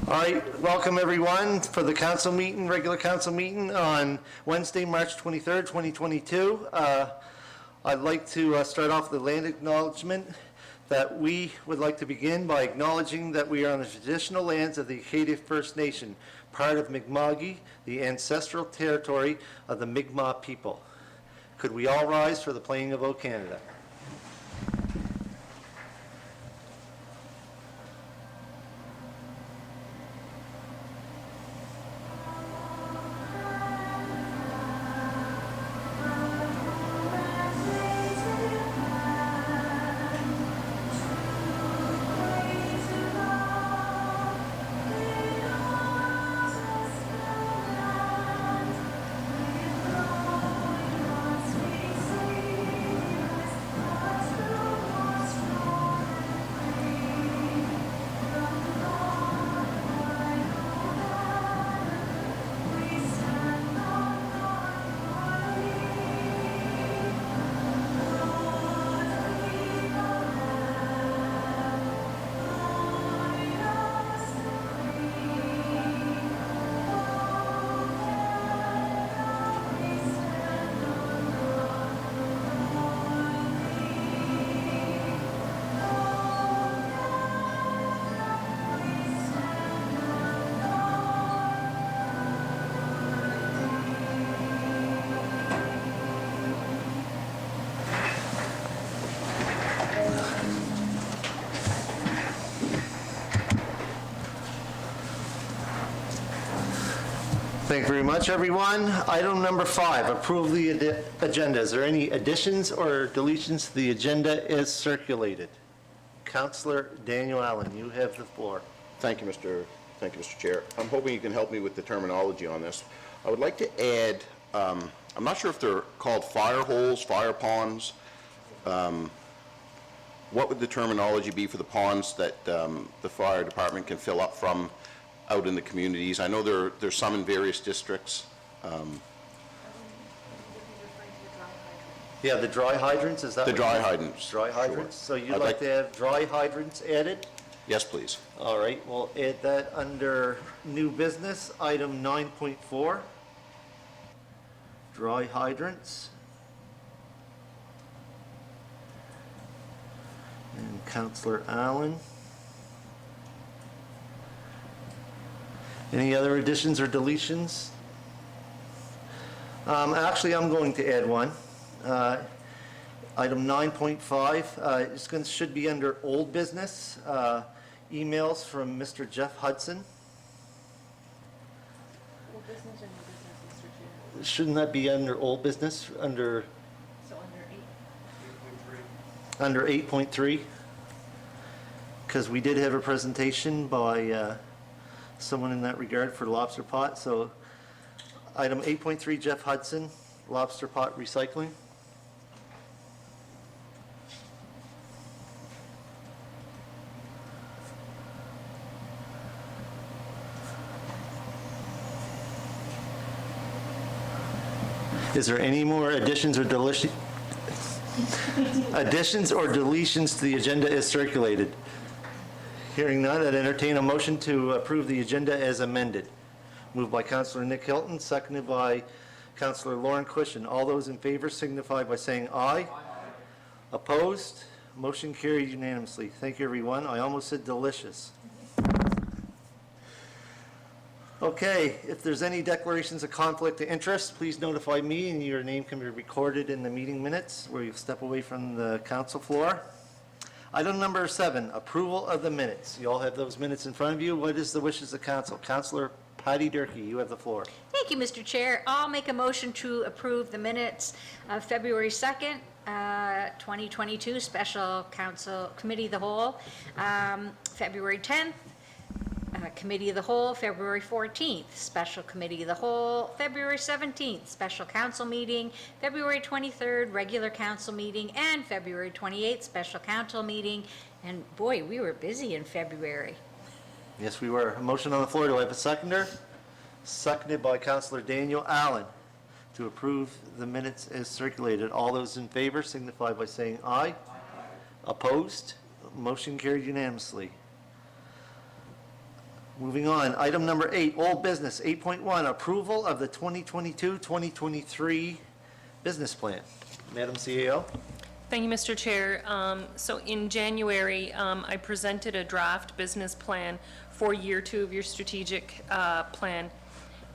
All right, welcome everyone for the council meeting, regular council meeting on Wednesday, March 23rd, 2022. I'd like to start off with the land acknowledgement that we would like to begin by acknowledging that we are on the traditional lands of the Acadia First Nation, part of Mi'kma'ki, the ancestral territory of the Mi'kmaq people. Could we all rise for the playing of O Canada? Thank you very much, everyone. Item number 5, approve the agenda. Is there any additions or deletions to the agenda as circulated? Councillor Daniel Allen, you have the floor. Thank you, Mr. Chair. I'm hoping you can help me with the terminology on this. I would like to add, I'm not sure if they're called fire holes, fire ponds. What would the terminology be for the ponds that the fire department can fill up from out in the communities? I know there's some in various districts. Yeah, the dry hydrants, is that The what dry you- hydrants. Dry hydrants? Sure. So you'd I'd like to have dry hydrants added? Yes, please. All right, we'll add that under new business, item 9.4. Dry hydrants. And Councillor Allen. Any other additions or deletions? Actually, I'm going to add one. Item 9.5, should be under old business. Emails from Mr. Jeff Hudson. Old business or new business, Mr. Chair? Shouldn't that be under old business, under So under 8? under 8.3? Because we did have a presentation by someone in that regard for lobster pot. So item 8.3, Jeff Hudson, lobster pot recycling. Is there any more additions or deletions to the agenda as circulated? Hearing none, I'd entertain a motion to approve the agenda as amended. Moved by Councillor Nick Hilton, seconded by Councillor Lauren Cushion. All those in favor signify by saying aye. Aye. Opposed? Motion carried unanimously. Thank you, everyone. I almost said delicious. Okay, if there's any declarations of conflict of interest, please notify me and your name can be recorded in the meeting minutes where you step away from the council floor. Item number 7, approval of the minutes. You all have those minutes in front of you. What is the wishes of council? Councillor Patty Durkee, you have the floor. Thank you, Mr. Chair. I'll make a motion to approve the minutes of February 2nd, 2022, Special Council Committee of the Whole, February 10th, Committee of the Whole, February 14th, Special Committee of the Whole, February 17th, Special Council Meeting, February 23rd, Regular Council Meeting, and February 28th, Special Council Meeting. And boy, we were busy in February. Yes, we were. A motion on the floor. Do I have a seconder? Seconded by Councillor Daniel Allen to approve the minutes as circulated. All those in favor signify by saying aye. Aye. Opposed? Motion carried unanimously. Moving on, item number 8, old business, 8.1, approval of the 2022-2023 business plan. Madam CEO? Thank you, Mr. Chair. So in January, I presented a draft business plan for year 2 of your strategic plan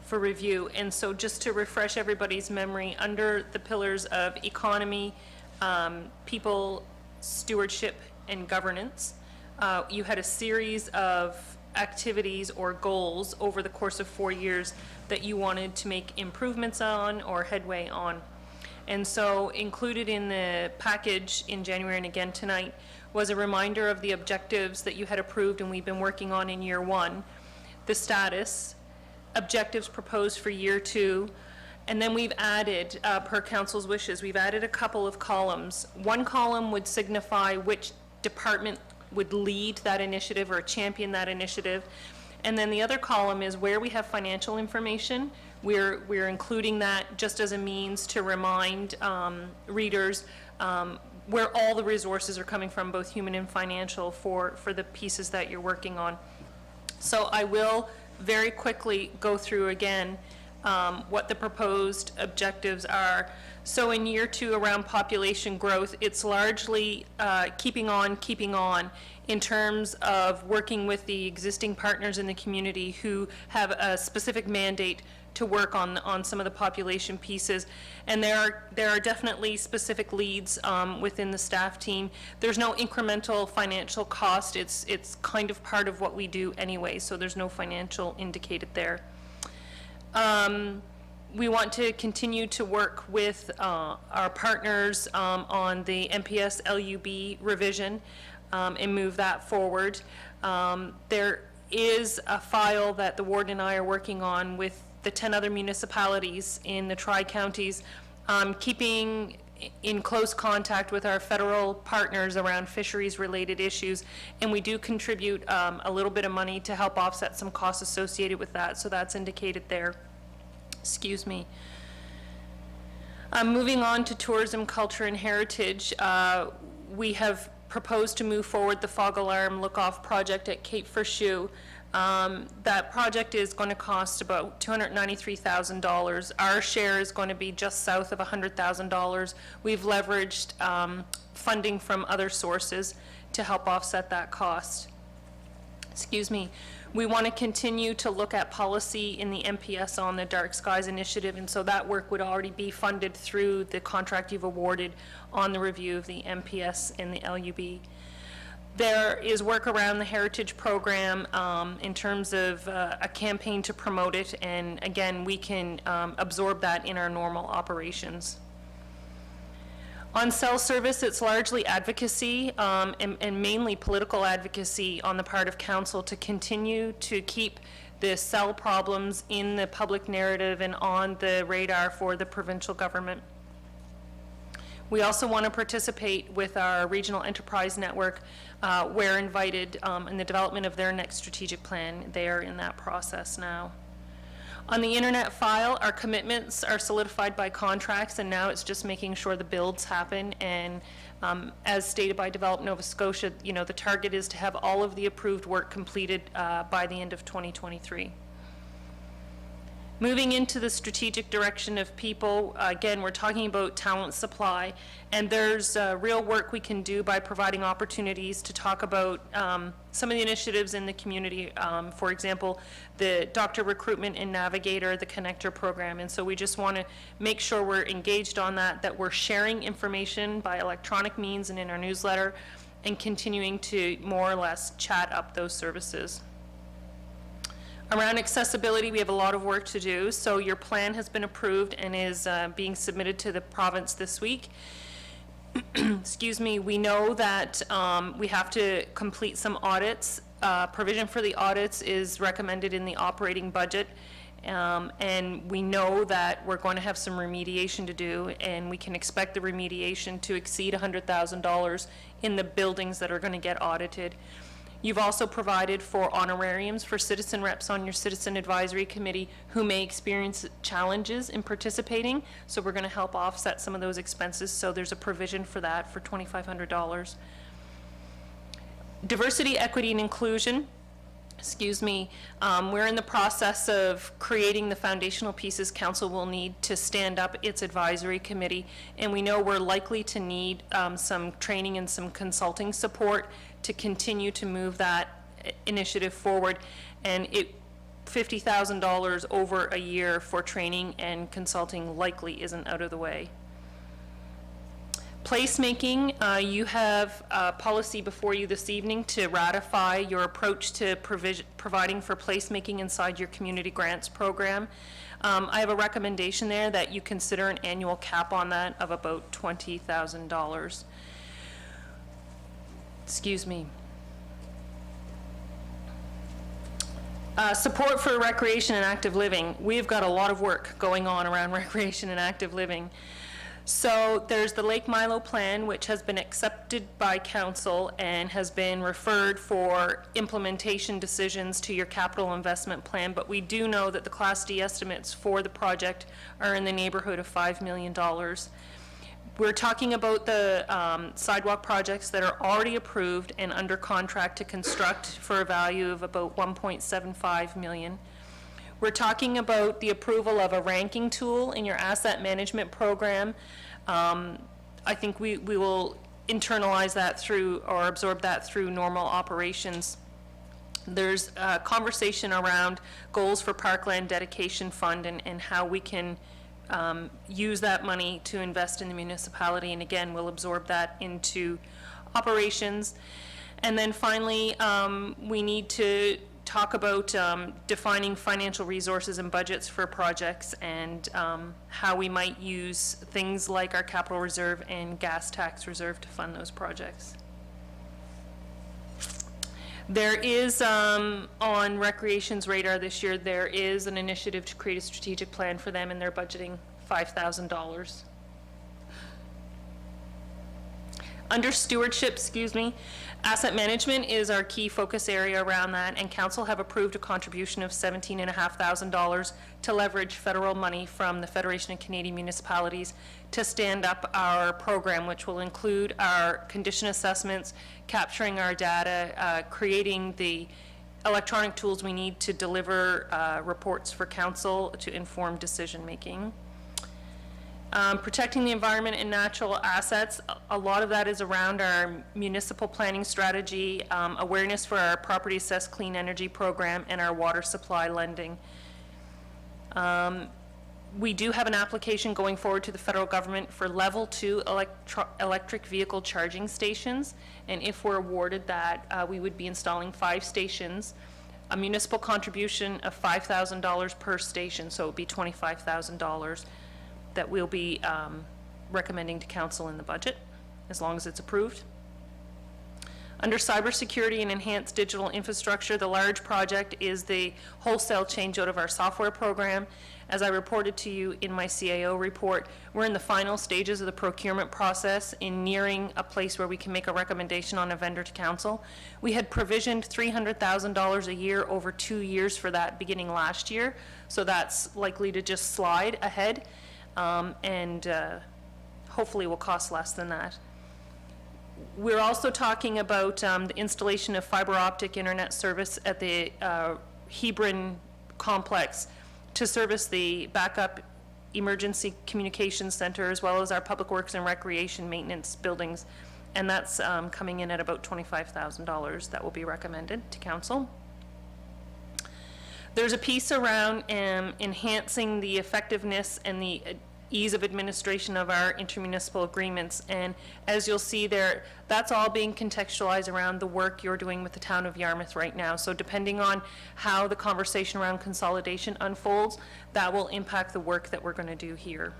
for review. And so just to refresh everybody's memory, under the pillars of economy, people, stewardship, and governance, you had a series of activities or goals over the course of 4 years that you wanted to make improvements on or headway on. And so included in the package in January and again tonight was a reminder of the objectives that you had approved and we've been working on in year 1, the status, objectives proposed for year 2, and then we've added, per council's wishes, we've added a couple of columns. One column would signify which department would lead that initiative or champion that initiative. And then the other column is where we have financial information. We're including that just as a means to remind readers where all the resources are coming from, both human and financial, for the pieces that you're working on. So I will very quickly go through again what the proposed objectives are. So in year 2 around population growth, it's largely keeping on in terms of working with the existing partners in the community who have a specific mandate to work on some of the population pieces. And there are definitely specific leads within the staff team. There's no incremental financial cost. It's kind of part of what we do anyway, so there's no financial indicated there. We want to continue to work with our partners on the MPS LUB revision and move that forward. There is a file that the warden and I are working on with the 10 other municipalities in the Tri-Counties, keeping in close contact with our federal partners around fisheries-related issues, and we do contribute a little bit of money to help offset some costs associated with that, so that's indicated there. Excuse me. Moving on to tourism, culture, and heritage, we have proposed to move forward the fog alarm look-off project at Cape Firshu. That project is going to cost about $293,000. Our share is going to be just south of $100,000. We've leveraged funding from other sources to help offset that cost. Excuse me. We want to continue to look at policy in the MPS on the Dark Skies Initiative, and so that work would already be funded through the contract you've awarded on the review of the MPS and the LUB. There is work around the Heritage Program in terms of a campaign to promote it, and again, we can absorb that in our normal operations. On cell service, it's largely advocacy and mainly political advocacy on the part of council to continue to keep the cell problems in the public narrative and on the radar for the provincial government. We also want to participate with our regional enterprise network where invited in the development of their next strategic plan. They are in that process now. On the internet file, our commitments are solidified by contracts, and now it's just making sure the builds happen. And as stated by Develop Nova Scotia, you know, the target is to have all of the approved work completed by the end of 2023. Moving into the strategic direction of people, again, we're talking about talent supply, and there's real work we can do by providing opportunities to talk about some of the initiatives in the community. For example, the doctor recruitment and navigator, the connector program, and so we just want to make sure we're engaged on that we're sharing information by electronic means and in our newsletter, and continuing to more or less chat up those services. Around accessibility, we have a lot of work to do. So your plan has been approved and is being submitted to the province this week. Excuse me, we know that we have to complete some audits. Provision for the audits is recommended in the operating budget. And we know that we're going to have some remediation to do, and we can expect the remediation to exceed $100,000 in the buildings that are going to get audited. You've also provided for honorariums for citizen reps on your citizen advisory committee who may experience challenges in participating. So we're going to help offset some of those expenses. So there's a provision for that for $2,500. Diversity, equity, and inclusion. we're in the process of creating the foundational pieces council will need to stand up its advisory committee. And we know we're likely to need some training and some consulting support to continue to move that initiative forward. And $50,000 over a year for training and consulting likely isn't out of the way. Placemaking, you have a policy before you this evening to ratify your approach to providing for placemaking inside your community grants program. I have a recommendation there that you consider an annual cap on that of about $20,000. Excuse me. Support for recreation and active living. We've got a lot of work going on around recreation and active living. So there's the Lake Milo plan, which has been accepted by council and has been referred for implementation decisions to your capital investment plan. But we do know that the Class D estimates for the project are in the neighborhood of $5 million. We're talking about the sidewalk projects that are already approved and under contract to construct for a value of about $1.75 million. We're talking about the approval of a ranking tool in your asset management program. I think we will internalize that through, or absorb that through normal operations. There's a conversation around goals for Parkland Dedication Fund and how we can use that money to invest in the municipality. And again, we'll absorb that into operations. And then finally, we need to talk about defining financial resources and budgets for projects and how we might use things like our capital reserve and gas tax reserve to fund those projects. There is, on Recreation's radar this year, there is an initiative to create a strategic plan for them, and they're budgeting $5,000. Under stewardship, asset management is our key focus area around that, and council have approved a contribution of $17,500 to leverage federal money from the Federation of Canadian Municipalities to stand up our program, which will include our condition assessments, capturing our data, creating the electronic tools we need to deliver reports for council to inform decision making. Protecting the environment and natural assets, a lot of that is around our municipal planning strategy, awareness for our property assessed clean energy program, and our water supply lending. We do have an application going forward to the federal government for level 2 electric vehicle charging stations, and if we're awarded that, we would be installing 5 stations, a municipal contribution of $5,000 per station, so it would be $25,000 that we'll be recommending to council in the budget, as long as it's approved. Under cybersecurity and enhanced digital infrastructure, the large project is the wholesale changeout of our software program. As I reported to you in my CAO report, we're in the final stages of the procurement process in nearing a place where we can make a recommendation on a vendor to council. We had provisioned $300,000 a year over 2 years for that beginning last year, so that's likely to just slide ahead. And hopefully will cost less than that. We're also talking about the installation of fiber optic internet service at the Hebron complex to service the backup emergency communications center, as well as our public works and recreation maintenance buildings. And that's coming in at about $25,000 that will be recommended to council. There's a piece around enhancing the effectiveness and the ease of administration of our intermunicipal agreements. And as you'll see there, that's all being contextualized around the work you're doing with the town of Yarmouth right now. So depending on how the conversation around consolidation unfolds, that will impact the work that we're going to do here.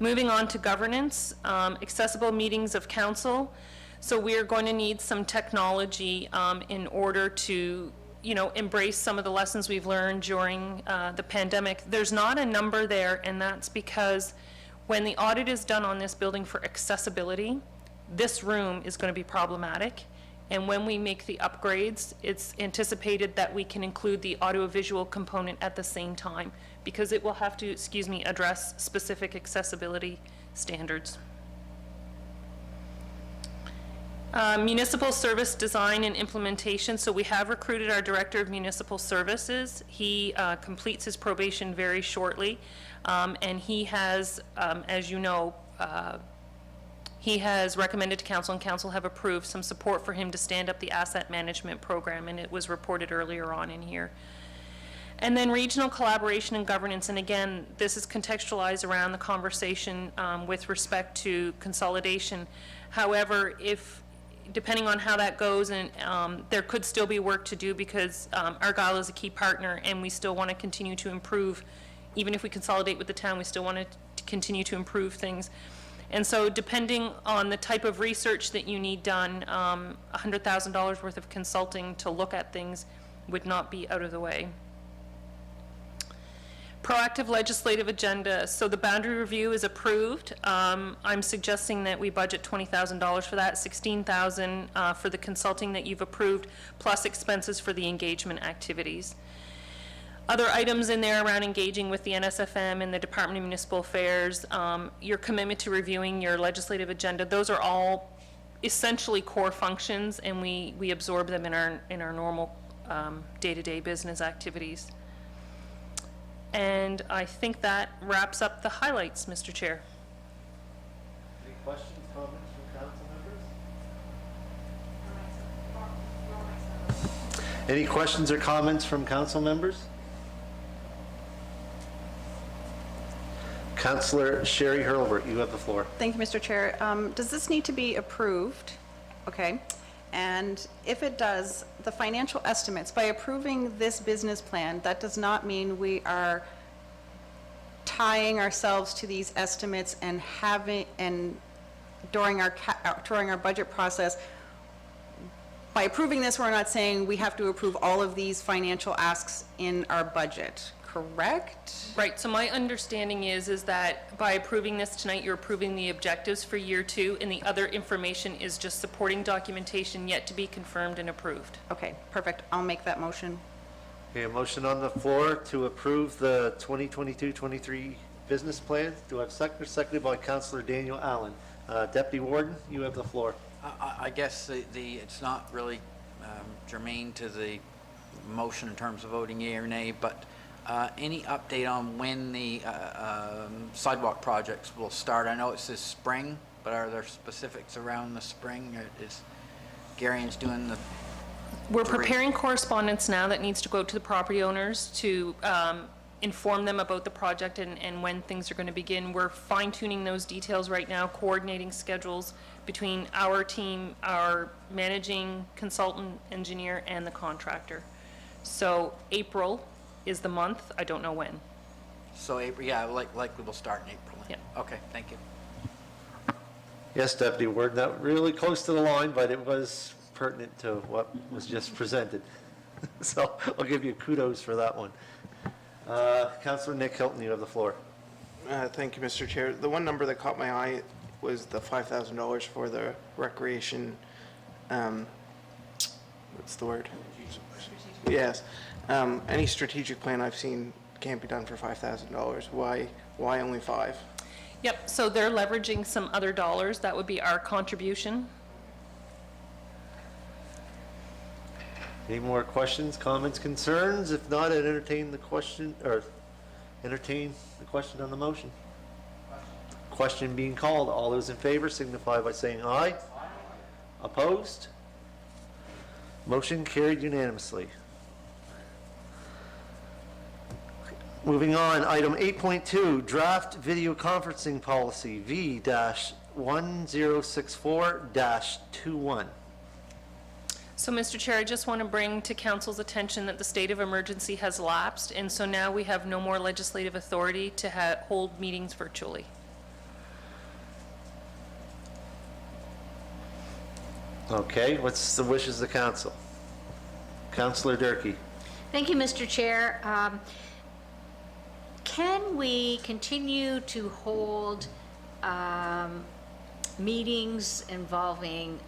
Moving on to governance, accessible meetings of council. So we're going to need some technology in order to embrace some of the lessons we've learned during the pandemic. There's not a number there, and that's because when the audit is done on this building for accessibility, this room is going to be problematic. And when we make the upgrades, it's anticipated that we can include the audiovisual component at the same time, because it will have to, address specific accessibility standards. Municipal service design and implementation, so we have recruited our Director of Municipal Services. He completes his probation very shortly, and he has, as you know, he has recommended to council, and council have approved some support for him to stand up the asset management program, and it was reported earlier on in here. And then regional collaboration and governance, and again, this is contextualized around the conversation with respect to consolidation. However, depending on how that goes, and there could still be work to do because Argyle is a key partner, and we still want to continue to improve. Even if we consolidate with the town, we still want to continue to improve things. And so depending on the type of research that you need done, $100,000 worth of consulting to look at things would not be out of the way. Proactive legislative agenda. So the boundary review is approved. I'm suggesting that we budget $20,000 for that, $16,000 for the consulting that you've approved, plus expenses for the engagement activities. Other items in there around engaging with the NSFM and the Department of Municipal Affairs, your commitment to reviewing your legislative agenda, those are all essentially core functions, and we absorb them in our normal day-to-day business activities. And I think that wraps up the highlights, Mr. Chair. Any questions, comments from council members? Any questions or comments from council members? Councillor Sherry Hurlbert, you have the floor. Thank you, Mr. Chair. Does this need to be approved? Okay. And if it does, the financial estimates, by approving this business plan, that does not mean we are tying ourselves to these estimates and during our budget process, by approving this, we're not saying we have to approve all of these financial asks in our budget, correct? Right, so my understanding is that by approving this tonight, you're approving the objectives for year 2, and the other information is just supporting documentation yet to be confirmed and approved. Okay, perfect. I'll make that motion. Okay, a motion on the floor to approve the 2022-23 business plan. Do I have a second? Seconded by Councillor Daniel Allen. Deputy Warden, you have the floor. I guess it's not really germane to the motion in terms of voting yea or nay, but any update on when the sidewalk projects will start? I know it's this spring, but are there specifics around the spring? Is Garion's doing the... We're preparing correspondence now that needs to go to the property owners to inform them about the project and when things are going to begin. We're fine-tuning those details right now, coordinating schedules between our team, our managing consultant engineer, and the contractor. So April is the month. I don't know when. So April, yeah, likely will start in April. Yeah. Okay, thank you. Yes, Deputy Warden, not really close to the line, but it was pertinent to what was just presented. So I'll give you kudos for that one. Councillor Nick Hilton, you have the floor. Thank you, Mr. Chair. The one number that caught my eye was the $5,000 for the recreation, what's the word? Yes. Any strategic plan I've seen can't be done for $5,000. Why only 5? Yep, so they're leveraging some other dollars. That would be our contribution. Any more questions, comments, concerns? If not, I'd entertain the question on the motion. Question being called. All those in favor signify by saying aye. Opposed? Motion carried unanimously. Moving on, item 8.2, draft video conferencing policy V-1064-21. So, Mr. Chair, I just want to bring to council's attention that the state of emergency has lapsed, and so now we have no more legislative authority to hold meetings virtually. Okay, what's the wishes of the council? Councillor Durkee. Thank you, Mr. Chair. Can we continue to hold meetings involving,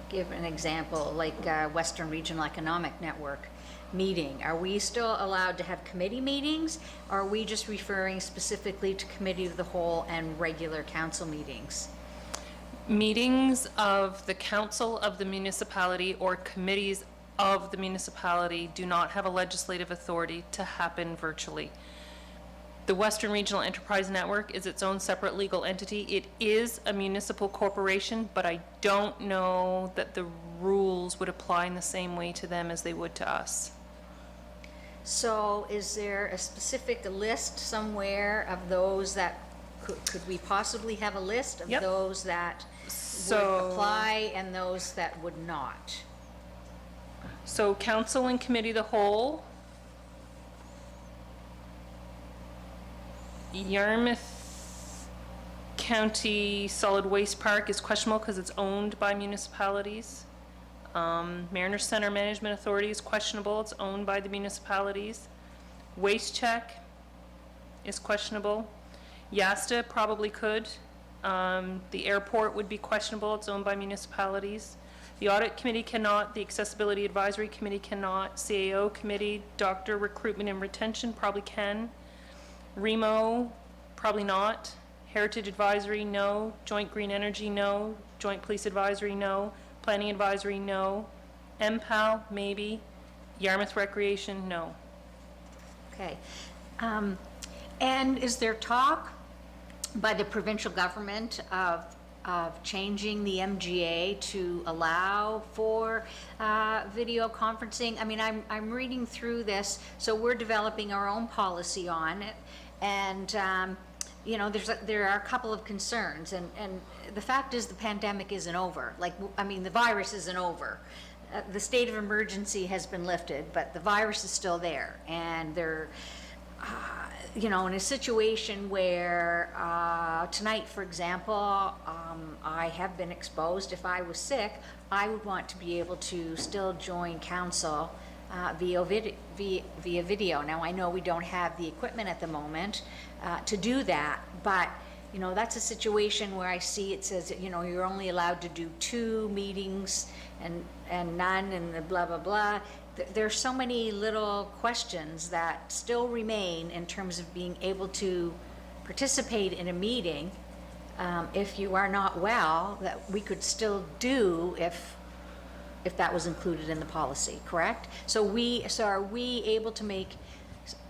give an example, like Western Regional Economic Network meeting? Are we still allowed to have committee meetings, or are we just referring specifically to committee of the whole and regular council meetings? Meetings of the council of the municipality or committees of the municipality do not have a legislative authority to happen virtually. The Western Regional Enterprise Network is its own separate legal entity. It is a municipal corporation, but I don't know that the rules would apply in the same way to them as they would to us. So is there a specific list somewhere of those that, could we possibly have a list of Yep. those that would So- apply and those that would not? So council and committee of the whole. Yarmouth County Solid Waste Park is questionable because it's owned by municipalities. Mariner Center Management Authority is questionable, it's owned by the municipalities. Waste Check is questionable. Yasta probably could. The airport would be questionable, it's owned by municipalities. The Audit Committee cannot, the Accessibility Advisory Committee cannot, CAO Committee, Doctor Recruitment and Retention probably can. REMO, probably not. Heritage Advisory, no. Joint Green Energy, no. Joint Police Advisory, no. Planning Advisory, no. MPAL, maybe. Yarmouth Recreation, no. Okay. And is there talk by the provincial government of changing the MGA to allow for video conferencing? I mean, I'm reading through this, so we're developing our own policy on it. And, you know, there are a couple of concerns. And the fact is the pandemic isn't over. Like, I mean, the virus isn't over. The state of emergency has been lifted, but the virus is still there. And they're, you know, in a situation where tonight, for example, I have been exposed. If I was sick, I would want to be able to still join council via video. Now, I know we don't have the equipment at the moment to do that, but, you know, that's a situation where I see it says, that, you know, you're only allowed to do 2 meetings and none, and the blah, blah, blah. There's so many little questions that still remain in terms of being able to participate in a meeting if you are not well, that we could still do if that was included in the policy, correct? So are we able to make,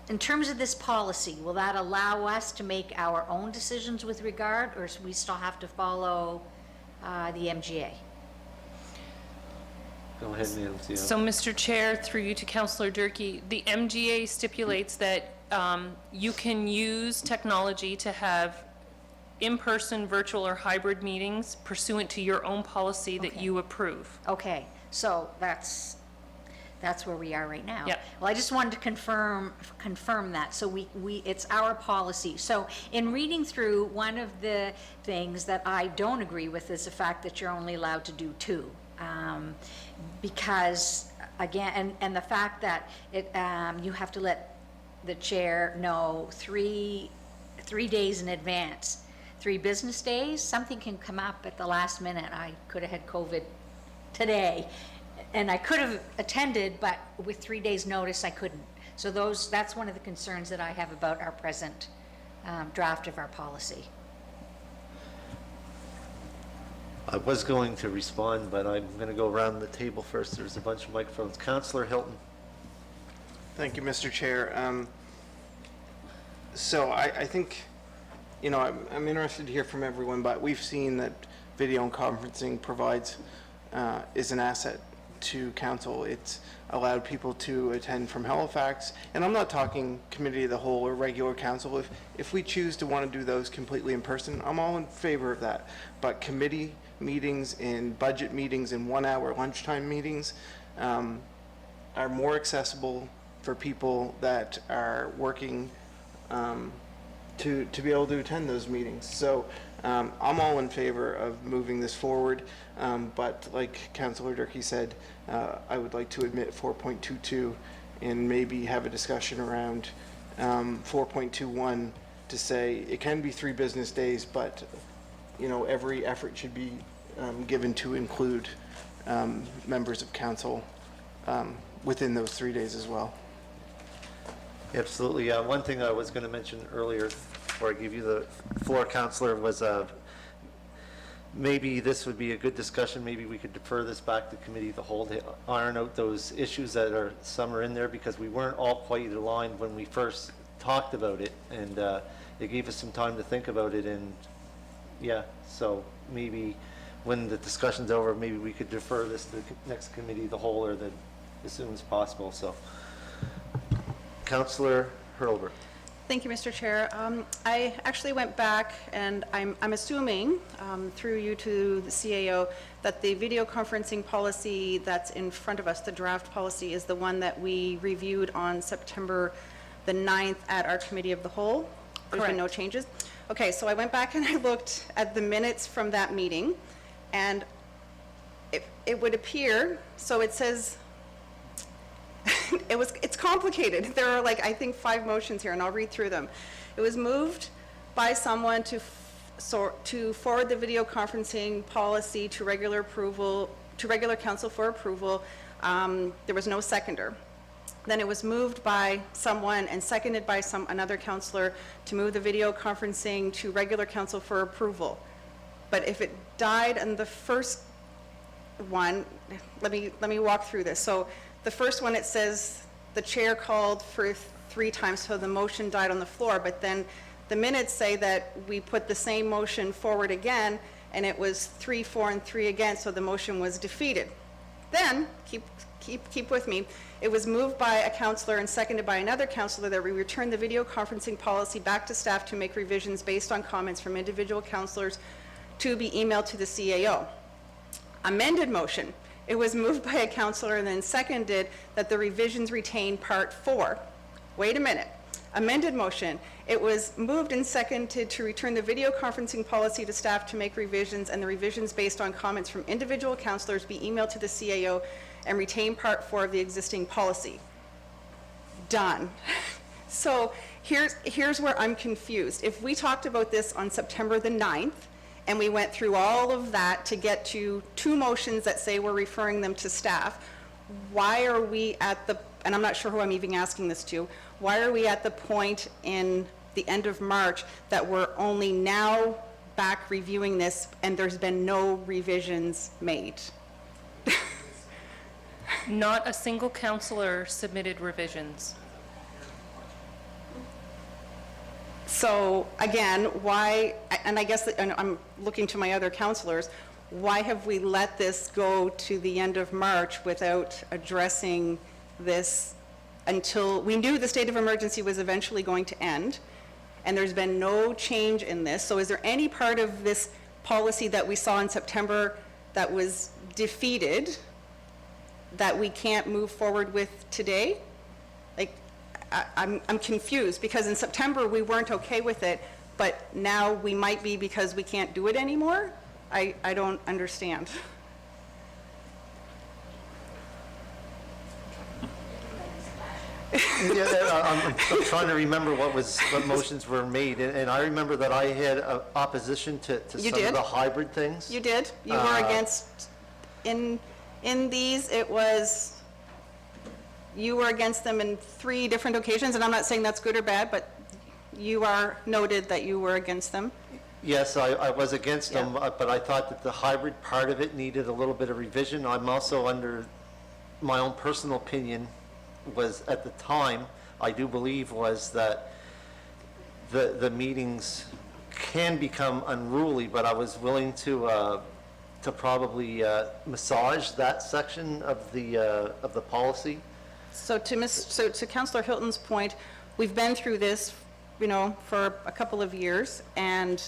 in terms of this policy, will that allow us to make our own decisions with regard, or do we still have to follow the MGA? Go ahead, Nancy. So, Mr. Chair, through you to Councillor Durkee, the MGA stipulates that you can use technology to have in-person, virtual, or hybrid meetings pursuant to your own policy that Okay. you approve. Okay, so that's where we are right now. Yep. Well, I just wanted to confirm that, so it's our policy. So in reading through, one of the things that I don't agree with is the fact that you're only allowed to do 2. Because, again, and the fact that you have to let the chair know 3 days in advance, 3 business days, something can come up at the last minute. I could have had COVID today, and I could have attended, but with 3 days' notice, I couldn't. So that's one of the concerns that I have about our present draft of our policy. I was going to respond, but I'm going to go around the table first. There's a bunch of microphones. Councillor Hilton. Thank you, Mr. Chair. So I think, you know, I'm interested to hear from everyone, but we've seen that video and conferencing is an asset to council. It's allowed people to attend from Halifax, and I'm not talking committee of the whole or regular council. If we choose to want to do those completely in person, I'm all in favor of that. But committee meetings and budget meetings and 1-hour lunchtime meetings are more accessible for people that are working to be able to attend those meetings. So I'm all in favor of moving this forward, but like Councillor Durkee said, I would like to admit 4.22 and maybe have a discussion around 4.21 to say it can be 3 business days, but you know, every effort should be given to include members of council within those 3 days as well. Absolutely. One thing I was going to mention earlier, before I give you the floor, Councillor, was maybe this would be a good discussion, maybe we could defer this back to committee of the whole to iron out those issues that are, some are in there, because we weren't all quite aligned when we first talked about it, and it gave us some time to think about it, and yeah, so maybe when the discussion's over, maybe we could defer this to the next committee of the whole, or as soon as possible, so. Councillor Hurlbert. Thank you, Mr. Chair. I actually went back, and I'm assuming, through you to the CAO, that the video conferencing policy that's in front of us, the draft policy, is the one that we reviewed on September the 9th at our committee of the whole. There's been no Correct. changes. Okay, so I went back and I looked at the minutes from that meeting, and it would appear, so it says, it's complicated. There are like, I think, 5 motions here, and I'll read through them. It was moved by someone to forward the video conferencing policy to regular approval, to regular council for approval. There was no seconder. Then it was moved by someone and seconded by another councillor to move the video conferencing to regular council for approval. But if it died in the first one, let me walk through this. So the first one, it says the chair called for 3 times, so the motion died on the floor, but then the minutes say that we put the same motion forward again, and it was 3, 4, and 3 again, so the motion was defeated. Then, keep with me, it was moved by a councillor and seconded by another councillor that we return the video conferencing policy back to staff to make revisions based on comments from individual councillors to be emailed to the CAO. Amended motion. It was moved by a councillor and then seconded that the revisions retain part 4. Wait a minute. Amended motion. It was moved and seconded to return the video conferencing policy to staff to make revisions, and the revisions based on comments from individual councillors be emailed to the CAO and retain part 4 of the existing policy. Done. So here's where I'm confused. If we talked about this on September the 9th, and we went through all of that to get to 2 motions that say we're referring them to staff, why are we at the, and I'm not sure who I'm even asking this to, why are we at the point in the end of March that we're only now back reviewing this and there's been no revisions made? Not a single councillor submitted revisions. So again, why, and I guess, and I'm looking to my other councillors, why have we let this go to the end of March without addressing this until, we knew the state of emergency was eventually going to end, and there's been no change in this. So is there any part of this policy that we saw in September that was defeated that we can't move forward with today? Like, I'm confused, because in September we weren't okay with it, but now we might be because we can't do it anymore? I don't understand. Yeah, I'm trying to remember what motions were made, and I remember that I had opposition to You some of did? the hybrid things. You did? You were against, in these, it was, you were against them in 3 different occasions, and I'm not saying that's good or bad, but you are noted that you were against them. Yes, I was against them, Yeah. but I thought that the hybrid part of it needed a little bit of revision. I'm also under, my own personal opinion was, at the time, I do believe, was that the meetings can become unruly, but I was willing to probably massage that section of the policy. So to Councillor Hilton's point, we've been through this, for a couple of years, and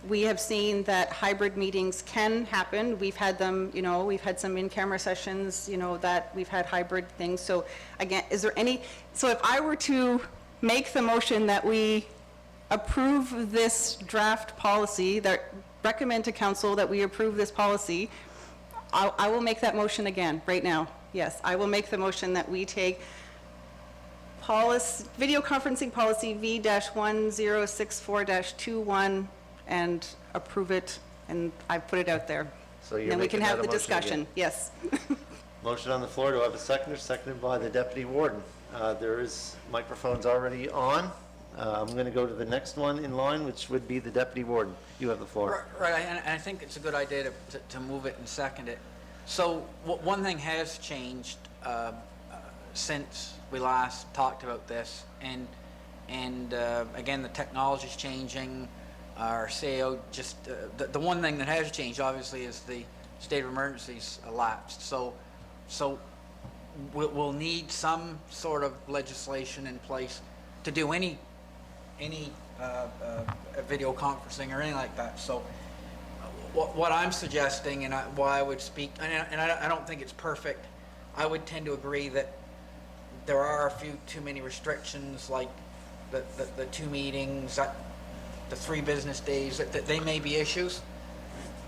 we have seen that hybrid meetings can happen. We've had them, we've had some in-camera sessions, that we've had hybrid things. So again, is there any, so if I were to make the motion that we approve this draft policy, that recommend to council that we approve this policy, I will make that motion again, right now. Yes, I will make the motion that we take video conferencing policy V-1064-21 and approve it, and I put it out there. So you're Then we can making have that the a motion again? discussion, yes. Motion on the floor, do I have a seconder? Seconded by the deputy warden. There is microphones already on. I'm going to go to the next one in line, which would be the deputy warden. You have the floor. Right, and I think it's a good idea to move it and second it. So one thing has changed since we last talked about this, and again, the technology's changing. Our CAO just, the one thing that has changed, obviously, is the state of emergency's elapsed. So we'll need some sort of legislation in place to do any video conferencing or anything like that. So what I'm suggesting, and why I would speak, and I don't think it's perfect, I would tend to agree that there are a few too many restrictions, like the 2 meetings, the 3 business days, that they may be issues.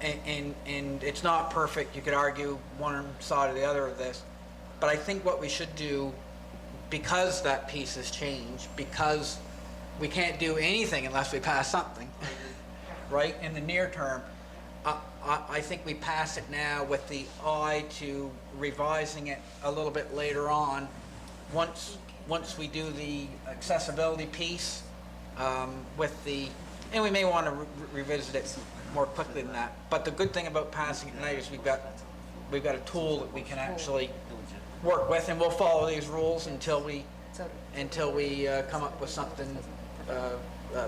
And it's not perfect. You could argue one side or the other of this. But I think what we should do, because that piece has changed, because we can't do anything unless we pass something, right, in the near term, I think we pass it now with the eye to revising it a little bit later on, once we do the accessibility piece with the, and we may want to revisit it more quickly than that. But the good thing about passing it tonight is we've got a tool that we can actually work with, and we'll follow these rules until we come up with something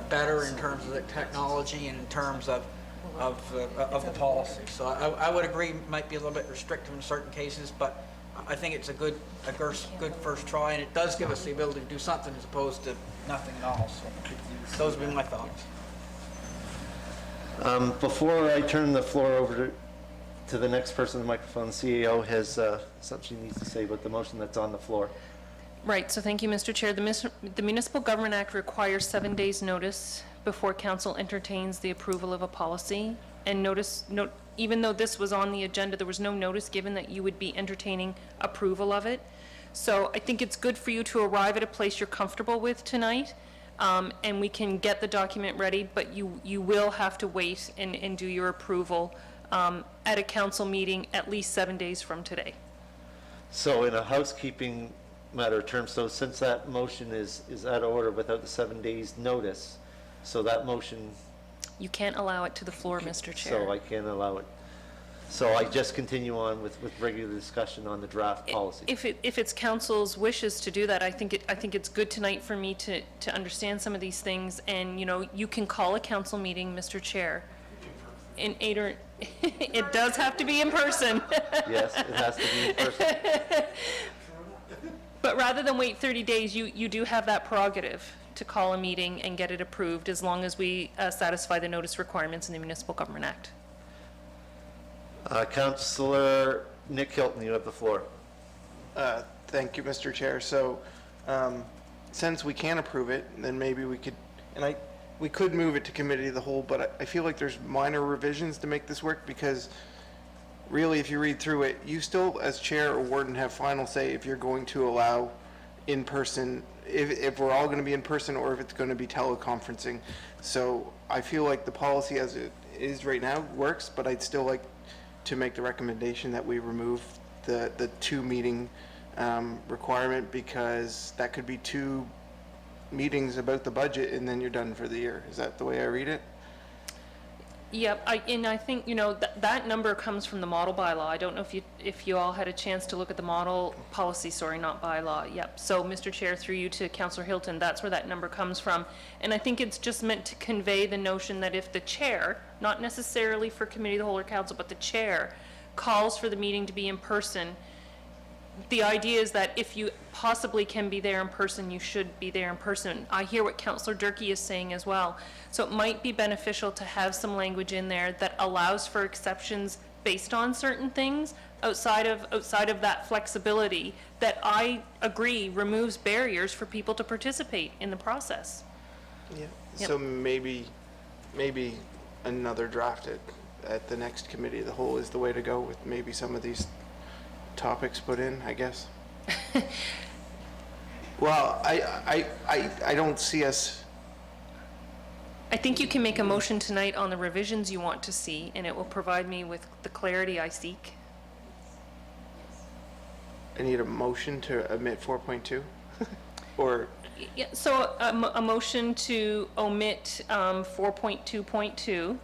better in terms of the technology and in terms of the policy. So I would agree it might be a little bit restrictive in certain cases, but I think it's a good first try, and it does give us the ability to do something as opposed to nothing at all. So those would be my thoughts. Before I turn the floor over to the next person on the microphone, the CAO has something she needs to say about the motion that's on the floor. Right, so thank you, Mr. Chair. The Municipal Government Act requires 7 days' notice before council entertains the approval of a policy. And even though this was on the agenda, there was no notice given that you would be entertaining approval of it. So I think it's good for you to arrive at a place you're comfortable with tonight, and we can get the document ready, but you will have to wait and do your approval at a council meeting at least 7 days from today. So in a housekeeping matter of terms, so since that motion is out of order without the 7 days notice, so that motion, You can't allow it to the floor, Mr. Chair. so I can't allow it. So I just continue on with regular discussion on the draft policy. If it's council's wishes to do that, I think it's good tonight for me to understand some of these things, and, you can call a council meeting, Mr. Chair. In 8 or, it does have to be in person. Yes, it has to be in person. But rather than wait 30 days, you do have that prerogative to call a meeting and get it approved, as long as we satisfy the notice requirements in the Municipal Government Act. Councillor Nick Hilton, you have the floor. Thank you, Mr. Chair. So, since we can approve it, then maybe we could, we could move it to committee of the whole, but I feel like there's minor revisions to make this work, because really, if you read through it, you still, as chair or warden, have final say if you're going to allow in-person, if we're all going to be in person, or if it's going to be teleconferencing. So I feel like the policy as it is right now works, but I'd still like to make the recommendation that we remove the 2 meeting requirement, because that could be 2 meetings about the budget and then you're done for the year. Is that the way I read it? Yep, and I think, that number comes from the model bylaw. I don't know if you all had a chance to look at the model policy, sorry, not bylaw. Yep, so Mr. Chair, through you to Councillor Hilton, that's where that number comes from. And I think it's just meant to convey the notion that if the chair, not necessarily for committee of the whole or council, but the chair calls for the meeting to be in person, the idea is that if you possibly can be there in person, you should be there in person. I hear what Councillor Durkee is saying as well. So it might be beneficial to have some language in there that allows for exceptions based on certain things outside of that flexibility that I agree removes barriers for people to participate in the process. Yeah. Yep. So maybe another draft at the next committee of the whole is the way to go, with maybe some of these topics put in, I guess. Well, I don't see us. I think you can make a motion tonight on the revisions you want to see, and it will provide me with the clarity I seek. I need a motion to omit 4.2. Or, Yeah, so a motion to omit 4.2.2,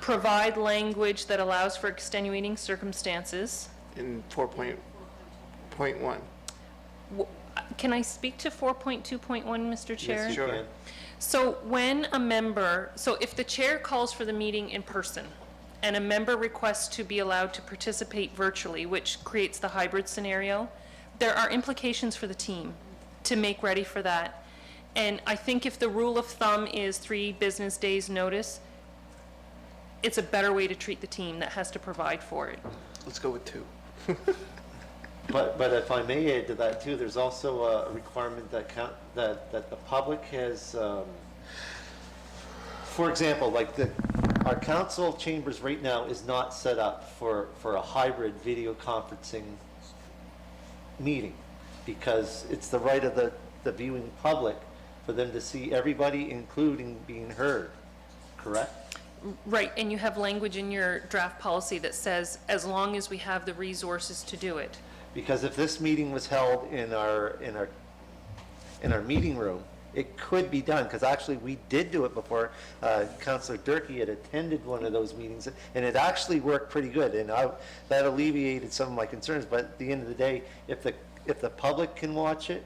provide language that allows for extenuating circumstances. in 4.1? Can I speak to 4.2.1, Mr. Chair? Yes, you can. So when a member, so if the chair calls for the meeting in person and a member requests to be allowed to participate virtually, which creates the hybrid scenario, there are implications for the team to make ready for that. And I think if the rule of thumb is 3 business days notice, it's a better way to treat the team that has to provide for it. Let's go with 2. But if I may add to that too, there's also a requirement that that the public has, for example, like our council chambers right now is not set up for a hybrid video conferencing meeting, because it's the right of the viewing public for them to see everybody, including being heard, correct? Right, and you have language in your draft policy that says, as long as we have the resources to do it. Because if this meeting was held in our meeting room, it could be done, because actually we did do it before. Councillor Durkee had attended one of those meetings, and it actually worked pretty good, and that alleviated some of my concerns. But at the end of the day, if the public can watch it,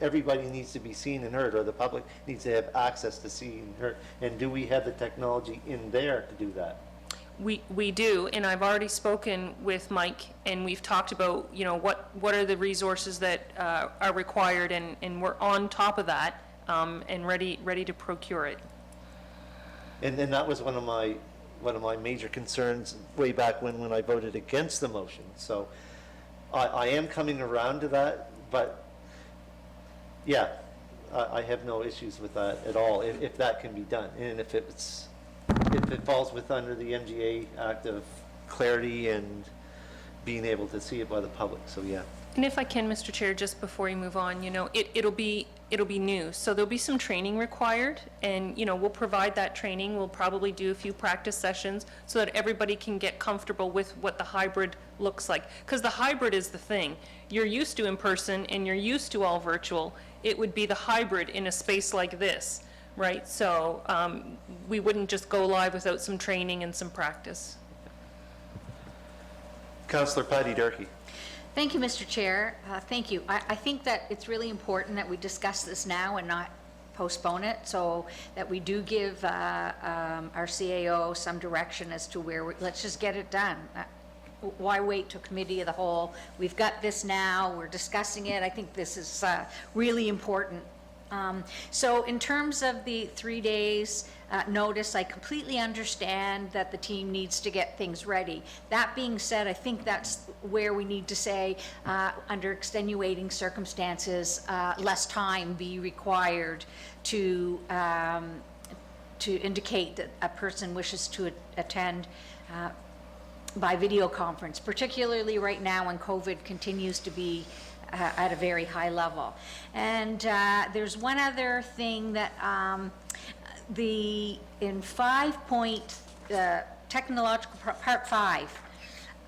everybody needs to be seen and heard, or the public needs to have access to see and heard. And do we have the technology in there to do that? We do, and I've already spoken with Mike, and we've talked about, you know, what are the resources that are required, and we're on top of that, and ready to procure it. And then that was one of my major concerns way back when I voted against the motion. So I am coming around to that, but yeah, I have no issues with that at all, if that can be done. And if it falls under the MGA Act of clarity and being able to see it by the public, so yeah. And if I can, Mr. Chair, just before you move on, you know, it'll be new, so there'll be some training required, and, you know, we'll provide that training. We'll probably do a few practice sessions so that everybody can get comfortable with what the hybrid looks like. Because the hybrid is the thing. You're used to in person, and you're used to all virtual. It would be the hybrid in a space like this, right? So we wouldn't just go live without some training and some practice. Councillor Patty Durkee. Thank you, Mr. Chair. Thank you. I think that it's really important that we discuss this now and not postpone it, so that we do give our CAO some direction as to let's just get it done. Why wait till committee of the whole? We've got this now, we're discussing it. I think this is really important. So in terms of the 3 days notice, I completely understand that the team needs to get things ready. That being said, I think that's where we need to say, under extenuating circumstances, less time be required to indicate that a person wishes to attend by video conference, particularly right now when COVID continues to be at a very high level. And there's one other thing that in technological part 5,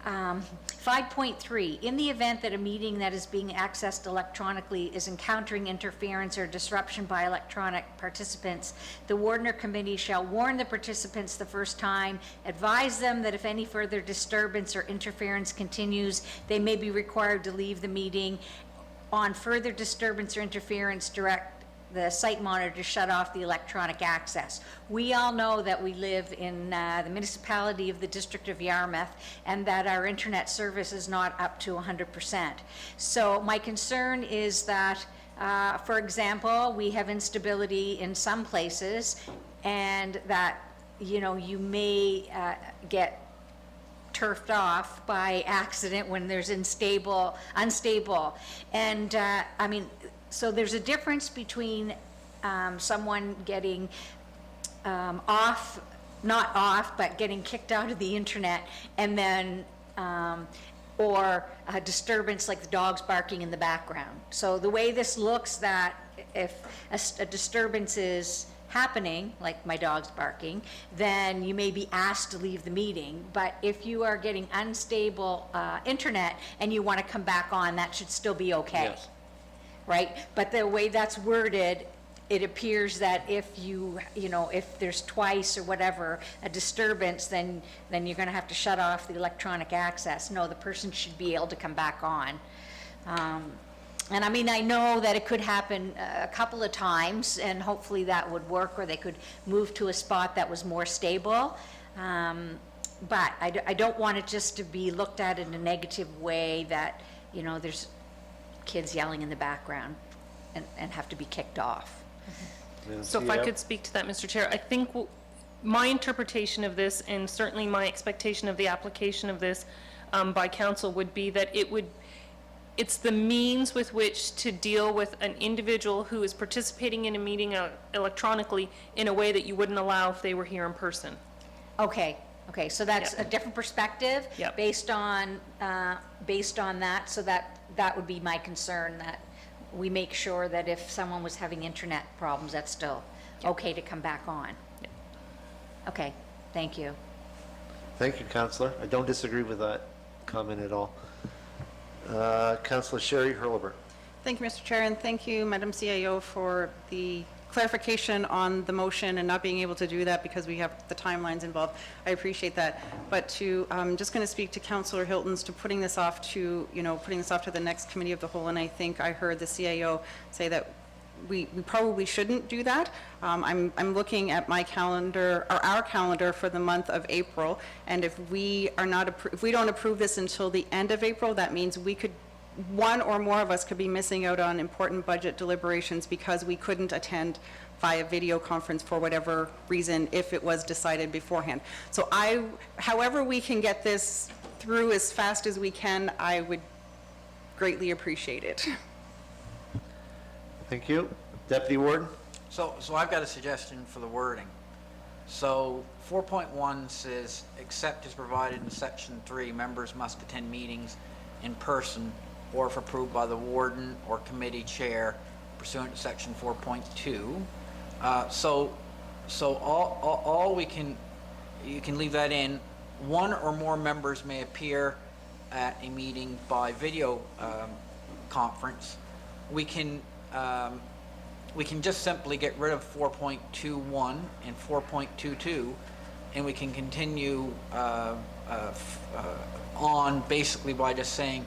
5.3, in the event that a meeting that is being accessed electronically is encountering interference or disruption by electronic participants, the warden or committee shall warn the participants the first time, advise them that if any further disturbance or interference continues, they may be required to leave the meeting. On further disturbance or interference, direct the site monitor to shut off the electronic access. We all know that we live in the municipality of the District of Yarmouth, and that our internet service is not up to 100%. So my concern is that, for example, we have instability in some places, and that, you know, you may get turfed off by accident when there's unstable. And I mean, so there's a difference between someone getting not off, but getting kicked out of the internet, and then, or a disturbance like the dogs barking in the background. So the way this looks, that if a disturbance is happening, like my dog's barking, then you may be asked to leave the meeting. But if you are getting unstable internet and you want to come back on, that should still be okay. Yes. right? But the way that's worded, it appears that if if there's twice or whatever, a disturbance, then you're gonna have to shut off the electronic access. No, the person should be able to come back on. And I mean, I know that it could happen a couple of times, and hopefully that would work, or they could move to a spot that was more stable. But I don't want it just to be looked at in a negative way that, there's kids yelling in the background and have to be kicked off. So if I could speak to that, Mr. Chair, I think my interpretation of this, and certainly my expectation of the application of this by council, would be that it's the means with which to deal with an individual who is participating in a meeting electronically in a way that you wouldn't allow if they were here in person. Okay, so that's a Yep. different perspective? Yep. Based on that, so that would be my concern, that we make sure that if someone was having internet problems, that's still okay to come back on. Yep. Okay, thank you. Thank you, Counselor. I don't disagree with that comment at all. Counselor Sherry Hurlbert. Thank you, Mr. Chair, and thank you, Madam CAO, for the clarification on the motion and not being able to do that because we have the timelines involved. I appreciate that. But I'm just going to speak to Councillor Hilton's to putting this off to the next committee of the whole, and I think I heard the CAO say that we probably shouldn't do that. I'm looking at my calendar, or our calendar, for the month of April, and if we don't approve this until the end of April, that means one or more of us could be missing out on important budget deliberations because we couldn't attend via video conference for whatever reason if it was decided beforehand. So however we can get this through as fast as we can, I would greatly appreciate it. Thank you. Deputy Warden? So I've got a suggestion for the wording. So 4.1 says, except as provided in section 3, members must attend meetings in person or if approved by the warden or committee chair pursuant to section 4.2. So all you can leave that in. One or more members may appear at a meeting by video conference. We can just simply get rid of 4.21 and 4.22, and we can continue on basically by just saying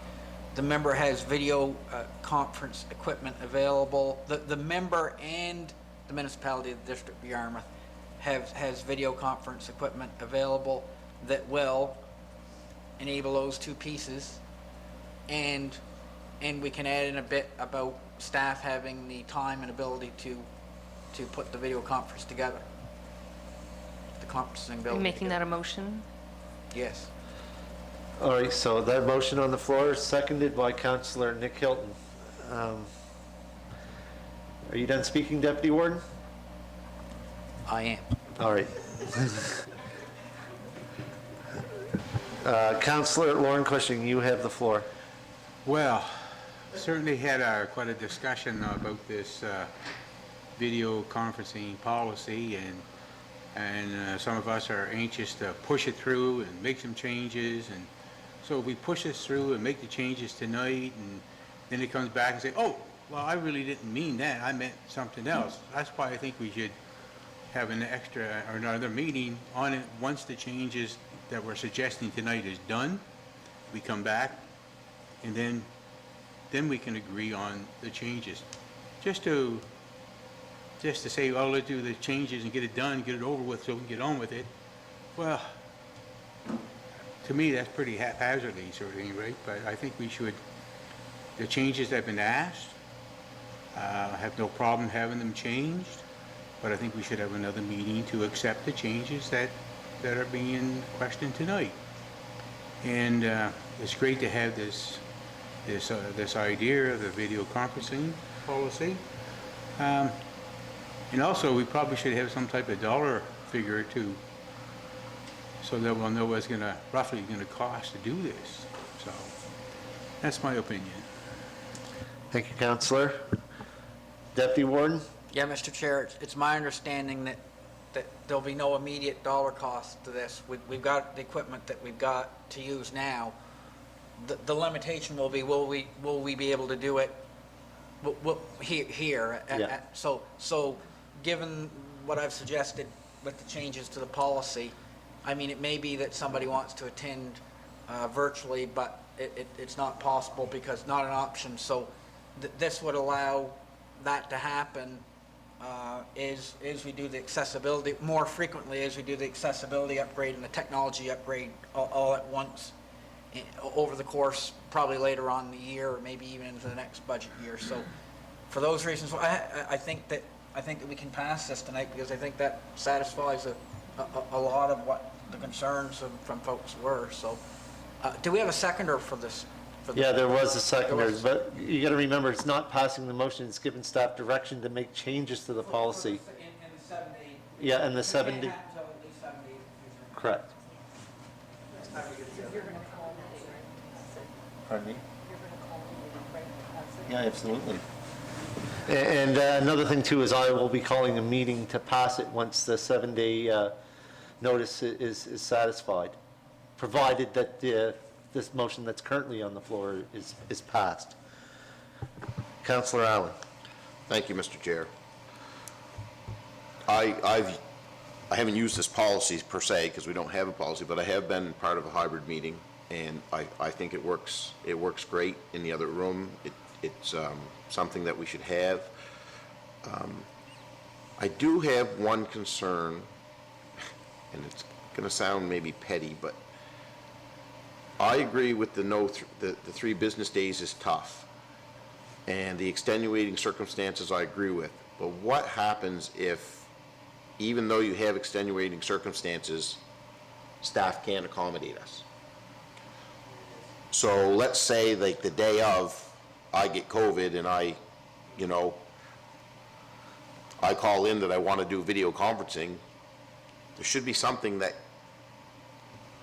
the member has video conference equipment available. The member and the municipality of the District of Yarmouth has video conference equipment available that will enable those two pieces, and we can add in a bit about staff having the time and ability to put the video conference together. The conferencing Are you ability. making that a motion? Yes. All right, so that motion on the floor is seconded by Counselor Nick Hilton. Are you done speaking, Deputy Warden? I am. All right. Counselor Lauren Cushing, you have the floor. Well, certainly had quite a discussion about this video conferencing policy, and some of us are anxious to push it through and make some changes, and so if we push this through and make the changes tonight, and then it comes back and say, oh, well, I really didn't mean that, I meant something else. That's why I think we should have an extra or another meeting on it once the changes that we're suggesting tonight is done. We come back, and then we can agree on the changes. Just to say, oh, let's do the changes and get it done, get it over with so we can get on with it. Well, to me, that's pretty haphazardly sort of thing, right? But I think we should, the changes that have been asked, have no problem having them changed, but I think we should have another meeting to accept the changes that are being questioned tonight. And it's great to have this idea of the video conferencing policy. And also, we probably should have some type of dollar figure too, so that we'll know what it's roughly going to cost to do this. So that's my opinion. Thank you, Counselor. Deputy Warden? Yeah, Mr. Chair, it's my understanding that there'll be no immediate dollar cost to this. We've got the equipment that we've got to use now. The limitation will be, will we be able to do it here. Yeah. So given what I've suggested with the changes to the policy, I mean, it may be that somebody wants to attend virtually, but it's not possible because not an option. So this would allow that to happen as we do the accessibility, more frequently as we do the accessibility upgrade and the technology upgrade all at once over the course, probably later on in the year, or maybe even into the next budget year. So for those reasons, I think that we can pass this tonight because I think that satisfies a lot of what the concerns from folks were. So do we have a seconder for this? Yeah, there was a There seconder, was. but you got to remember, it's not passing the motion, it's giving staff direction to make changes to the policy. In the 7 day. Yeah, and the 7 day, It can't happen until at least 7 days in the future. correct. Next time we get together. Pardon me? Yeah, absolutely. And another thing too is I will be calling a meeting to pass it once the 7-day notice is satisfied, provided that this motion that's currently on the floor is passed. Councillor Allen. Thank you, Mr. Chair. I haven't used this policy per se, because we don't have a policy, but I have been part of a hybrid meeting, and I think it works great in the other room. It's something that we should have. I do have one concern, and it's going to sound maybe petty, but I agree with the 3 business days is tough, and the extenuating circumstances I agree with. But what happens if, even though you have extenuating circumstances, staff can't accommodate us? So let's say like the day of, I get COVID and I call in that I want to do video conferencing. There should be something that,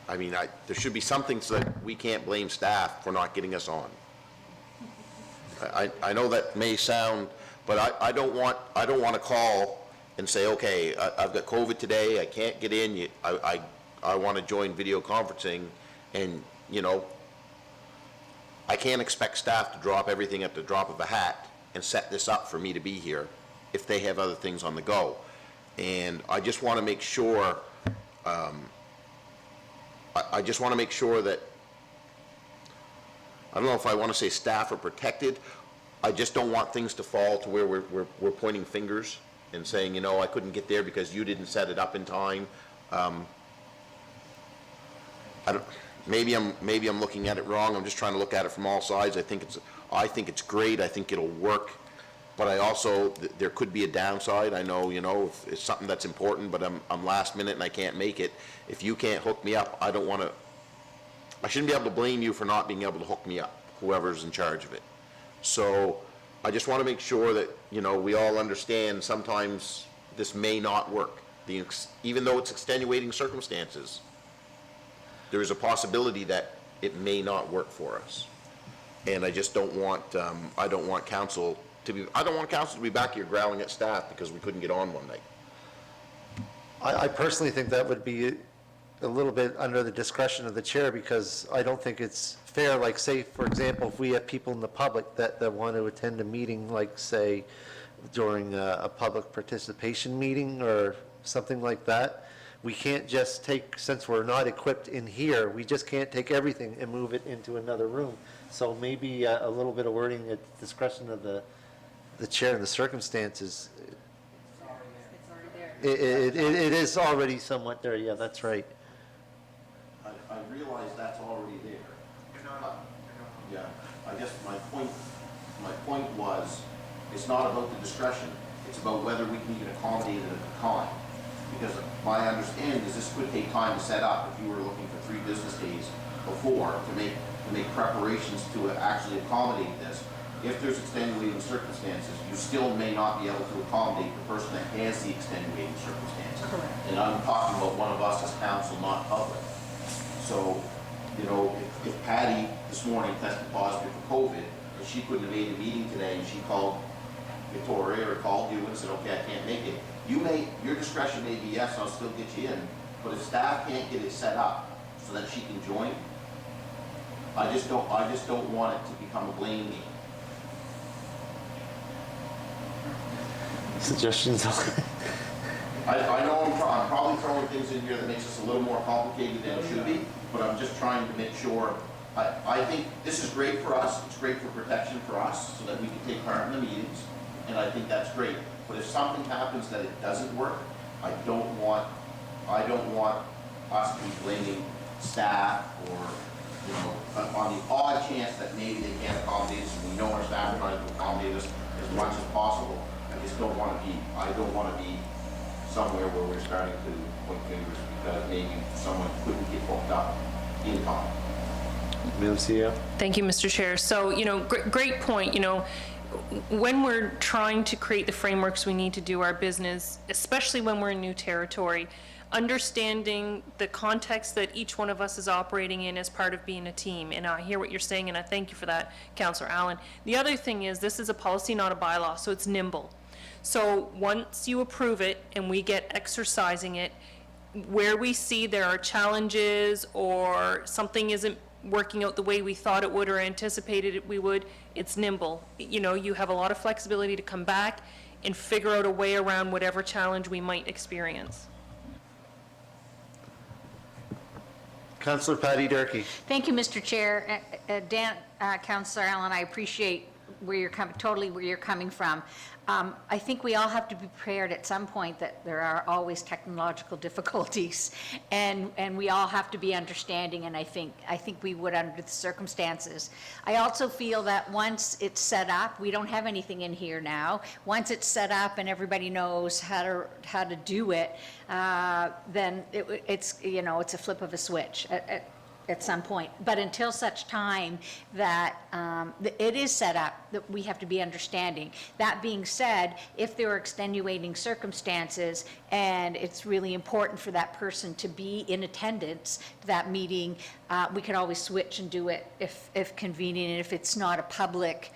there should be something so that we can't blame staff for not getting us on. I know that may sound, but I don't want to call and say, okay, I've got COVID today, I can't get in, I want to join video conferencing, and, I can't expect staff to drop everything at the drop of a hat and set this up for me to be here if they have other things on the go. And I just want to make sure, I just want to make sure that, I don't know if I want to say staff are protected. I just don't want things to fall to where we're pointing fingers and saying, I couldn't get there because you didn't set it up in time. Maybe I'm looking at it wrong. I'm just trying to look at it from all sides. I think it's great. I think it'll work. But I also, there could be a downside. I know, if it's something that's important, but I'm last minute and I can't make it. If you can't hook me up, I shouldn't be able to blame you for not being able to hook me up, whoever's in charge of it. So I just want to make sure that, we all understand sometimes this may not work. Even though it's extenuating circumstances, there is a possibility that it may not work for us. And I just don't want, I don't want council to be back here growling at staff because we couldn't get on one night. I personally think that would be a little bit under the discretion of the chair, because I don't think it's fair, like, say, for example, if we have people in the public that want to attend a meeting, like, say, during a public participation meeting or something like that, we can't just take, since we're not equipped in here, we just can't take everything and move it into another room. So maybe a little bit of wording at discretion of the chair and the circumstances. It is already somewhat there, yeah, that's right. I realize that's already there. Yeah, I guess my point was, it's not about the discretion, it's about whether we can even accommodate it at the time. Because my understanding is this could take time to set up if you were looking for 3 business days before to make preparations to actually accommodate this. If there's extenuating circumstances, you still may not be able to accommodate the person that has the extenuating circumstances. Correct. And I'm talking about one of us as council, not public. So, if Patty this morning tested positive for COVID, and she couldn't have made a meeting today, and she called Victoria or called you and said, okay, I can't make it, your discretion may be, yes, I'll still get you in, but if staff can't get it set up so that she can join, I just don't want it to become a blame game. suggestions. I know I'm probably throwing things in here that makes this a little more complicated than it should be, but I'm just trying to make sure. I think this is great for us, it's great for protection for us, so that we can take part in the meetings, and I think that's great. But if something happens that it doesn't work, I don't want us to be blaming staff or, you know, on the odd chance that maybe they can't accommodate us, and we know our staff are trying to accommodate us as much as possible. I just don't want to be somewhere where we're starting to point fingers because maybe someone couldn't get hooked up in time. Thank you, Mr. Chair. So, you know, great point. You know, when we're trying to create the frameworks we need to do our business, especially when we're in new territory, understanding the context that each one of us is operating in as part of being a team. And I hear what you're saying, and I thank you for that, Councillor Allen. The other thing is, this is a policy, not a bylaw, so it's nimble. So once you approve it and we get exercising it, where we see there are challenges or something isn't working out the way we thought it would or anticipated it we would, it's nimble. You know, you have a lot of flexibility to come back and figure out a way around whatever challenge we might experience. Councillor Patty Durkee. Thank you, Mr. Chair. Councillor Allen, I appreciate where you're coming from. I think we all have to be prepared at some point that there are always technological difficulties, and we all have to be understanding, and I think we would under the circumstances. I also feel that once it's set up, we don't have anything in here now. Once it's set up and everybody knows how to do it, then it's, you know, it's a flip of a switch at some point. But until such time that it is set up, that we have to be understanding. That being said, if there are extenuating circumstances and it's really important for that person to be in attendance to that meeting, we can always switch and do it if convenient, and if it's not a public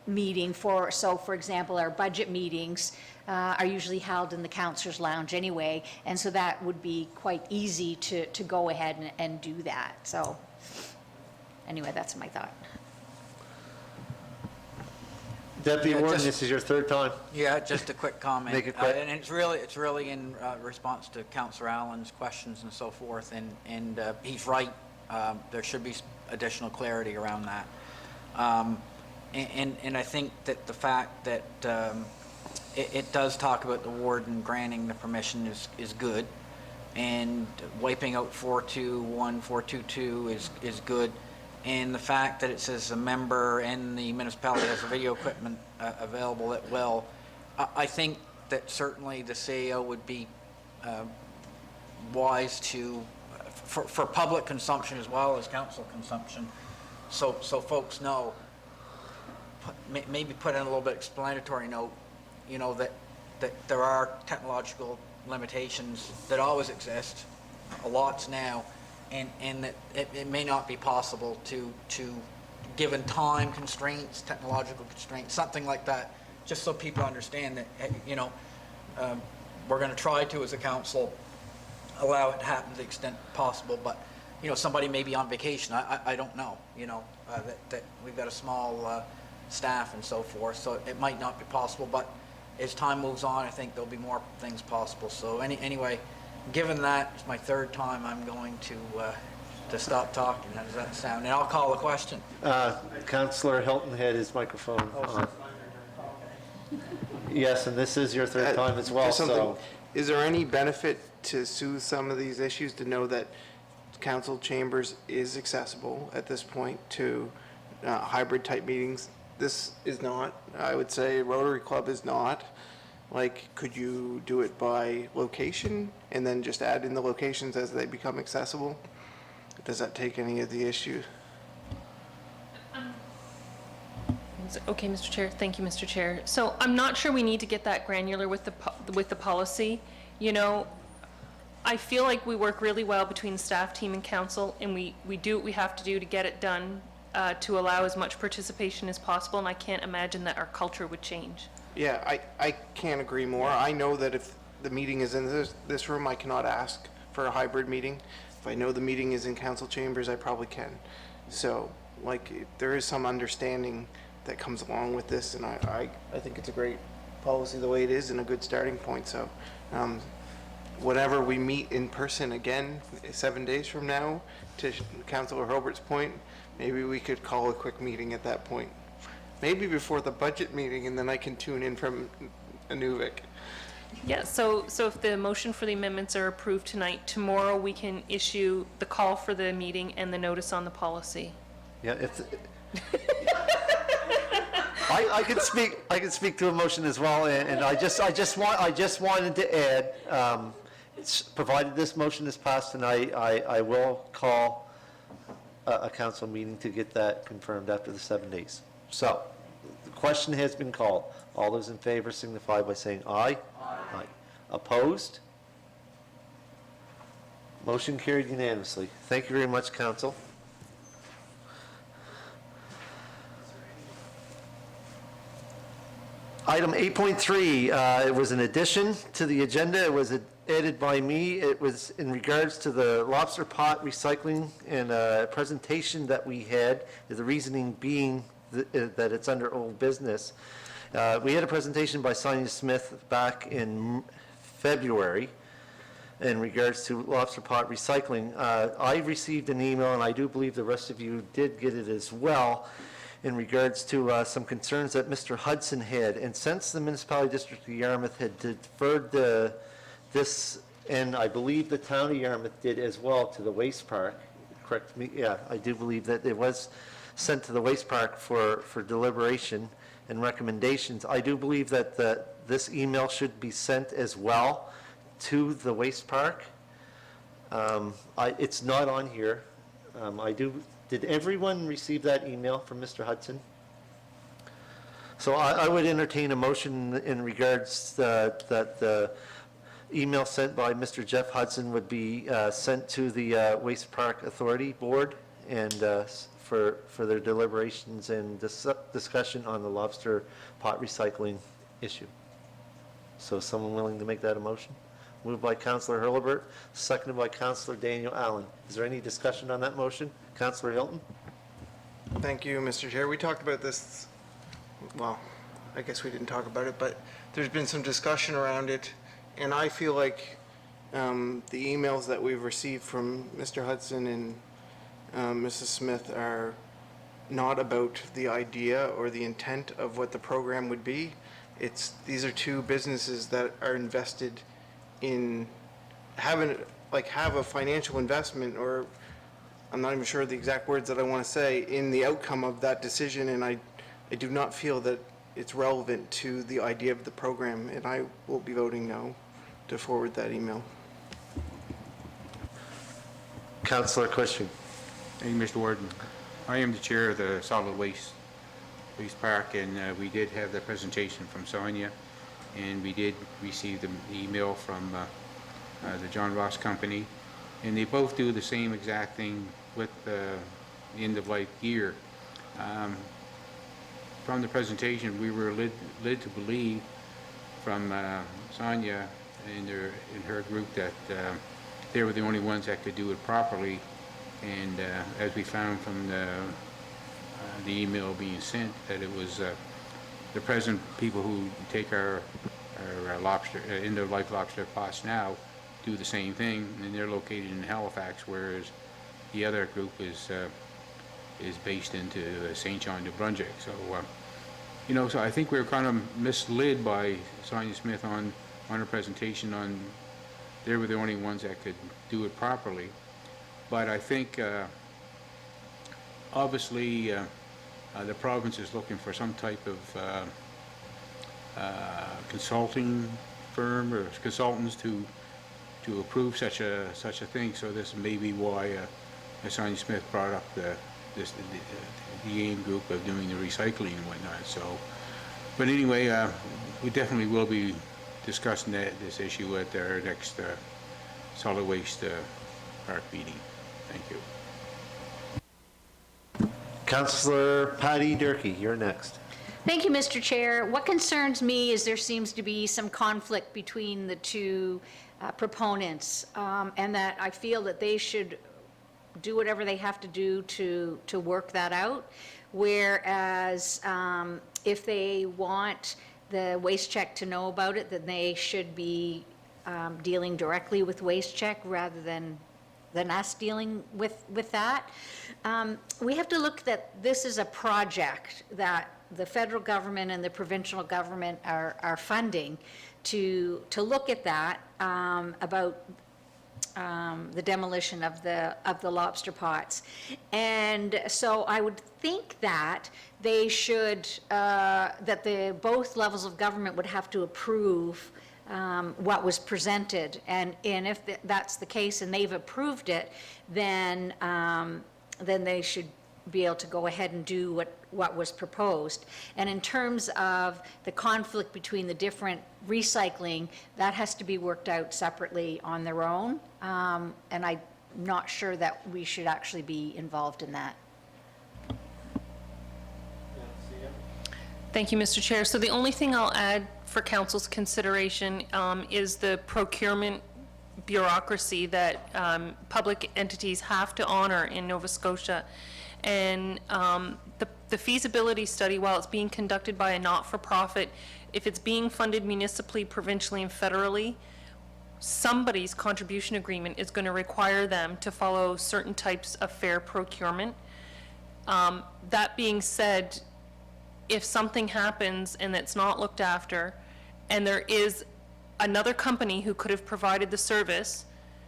meeting. For example, our budget meetings are usually held in the Councillors' Lounge anyway, and so that would be quite easy to go ahead and do that. So anyway, that's my thought. Deputy Yeah, Warden, just- this is your third time. Yeah, just a quick comment. Make it quick. And it's really in response to Councillor Allen's questions and so forth, and he's right. There should be additional clarity around that. And I think that the fact that it does talk about the warden granting the permission is good, and wiping out 421, 422 is good. And the fact that it says a member and the municipality has the video equipment available at will, I think that certainly the CAO would be wise to, for public consumption as well as council consumption, so folks know, maybe put in a little bit explanatory note, you know, that there are technological limitations that always exist, a lot's now, and that it may not be possible to given time constraints, technological constraints, something like that, just so people understand that, you know, we're going to try to, as a council, allow it to happen to the extent possible, but, you know, somebody may be on vacation, I don't know, you know, that we've got a small staff and so forth, so it might not be possible, but as time moves on, I think there'll be more things possible. So anyway, given that, it's my third time, I'm going to stop talking. How does that sound? And I'll call a question. Councillor Hilton had his microphone on. Yes, and this is your third time as well, Just something- so. Is there any benefit to soothe some of these issues, to know that council chambers is accessible at this point to hybrid type meetings? This is not. I would say Rotary Club is not. Like, could you do it by location and then just add in the locations as they become accessible? Does that take any of the issues? Okay, Mr. Chair. Thank you, Mr. Chair. So I'm not sure we need to get that granular with the policy. You know, I feel like we work really well between staff, team, and council, and we do what we have to do to get it done, to allow as much participation as possible, and I can't imagine that our culture would change. Yeah, I can't agree more. I know that if the meeting is in this room, I cannot ask for a hybrid meeting. If I know the meeting is in council chambers, I probably can. So, like, there is some understanding that comes along with this, and I think it's a great policy the way it is and a good starting point. So whenever we meet in person again, 7 days from now, to Councillor Herbert's point, maybe we could call a quick meeting at that point. Maybe before the budget meeting, and then I can tune in from Inuvik. Yeah, so if the motion for the amendments are approved tonight, tomorrow we can issue the call for the meeting and the notice on the policy. Yeah, if, I could speak to a motion as well, and I just wanted to add, provided this motion is passed tonight, I will call a council meeting to get that confirmed after the 7 days. So, the question has been called. All those in favor signify by saying aye. Aye. Opposed? Motion carried unanimously. Thank you very much, council. Item 8.3, it was an addition to the agenda. It was added by me. It was in regards to the lobster pot recycling and a presentation that we had, the reasoning being that it's under old business. We had a presentation by Sonia Smith back in February in regards to lobster pot recycling. I received an email, and I do believe the rest of you did get it as well, in regards to some concerns that Mr. Hudson had. And since the municipality district of Yarmouth had deferred this, and I believe the town of Yarmouth did as well, to the waste park, correct me, yeah, I do believe that it was sent to the waste park for deliberation and recommendations. I do believe that this email should be sent as well to the waste park. It's not on here. Did everyone receive that email from Mr. Hudson? So I would entertain a motion in regards that the email sent by Mr. Jeff Hudson would be sent to the Waste Park Authority Board and for their deliberations and discussion on the lobster pot recycling issue. So is someone willing to make that a motion? Moved by Councillor Hurlbert, seconded by Councillor Daniel Allen. Is there any discussion on that motion? Councillor Hilton? Thank you, Mr. Chair. We talked about this, well, I guess we didn't talk about it, but there's been some discussion around it, and I feel like the emails that we've received from Mr. Hudson and Mrs. Smith are not about the idea or the intent of what the program would be. These are two businesses that are invested in have a financial investment, or I'm not even sure the exact words that I want to say, in the outcome of that decision, and I do not feel that it's relevant to the idea of the program, and I will be voting no to forward that email. Councillor Christian? Thank you, Mr. Warden. I am the chair of the Solid Waste Park, and we did have the presentation from Sonia, and we did receive the email from the John Ross Company, and they both do the same exact thing with the end-of-life gear. From the presentation, we were led to believe from Sonia and her group that they were the only ones that could do it properly, and as we found from the email being sent, that it was the present people who take our lobster, end-of-life lobster pots now, do the same thing, and they're located in Halifax, whereas the other group is based into St. John, New Brunswick. So, so I think we were kind of misled by Sonia Smith on her presentation on they were the only ones that could do it properly. But I think obviously the province is looking for some type of consulting firm or consultants to approve such a thing. So this may be why Sonia Smith brought up the AIM group of doing the recycling and whatnot. So, but anyway, we definitely will be discussing this issue at our next solid waste park meeting. Thank you. Councillor Patty Durkee, you're next. Thank you, Mr. Chair. What concerns me is there seems to be some conflict between the two proponents, and that I feel that they should do whatever they have to do to work that out. Whereas if they want the Waste Check to know about it, then they should be dealing directly with Waste Check rather than us dealing with that. We have to look that this is a project that the federal government and the provincial government are funding to look at that, about the demolition of the lobster pots. And so I would think that they should, that both levels of government would have to approve what was presented. And if that's the case and they've approved it, then they should be able to go ahead and do what was proposed. And in terms of the conflict between the different recycling, that has to be worked out separately on their own. And I'm not sure that we should actually be involved in that. Thank you, Mr. Chair. So the only thing I'll add for council's consideration is the procurement bureaucracy that public entities have to honor in Nova Scotia. And the feasibility study, while it's being conducted by a not-for-profit, if it's being funded municipally, provincially, and federally, somebody's contribution agreement is going to require them to follow certain types of fair procurement. That being said, if something happens and it's not looked after, and there is another company who could have provided the service,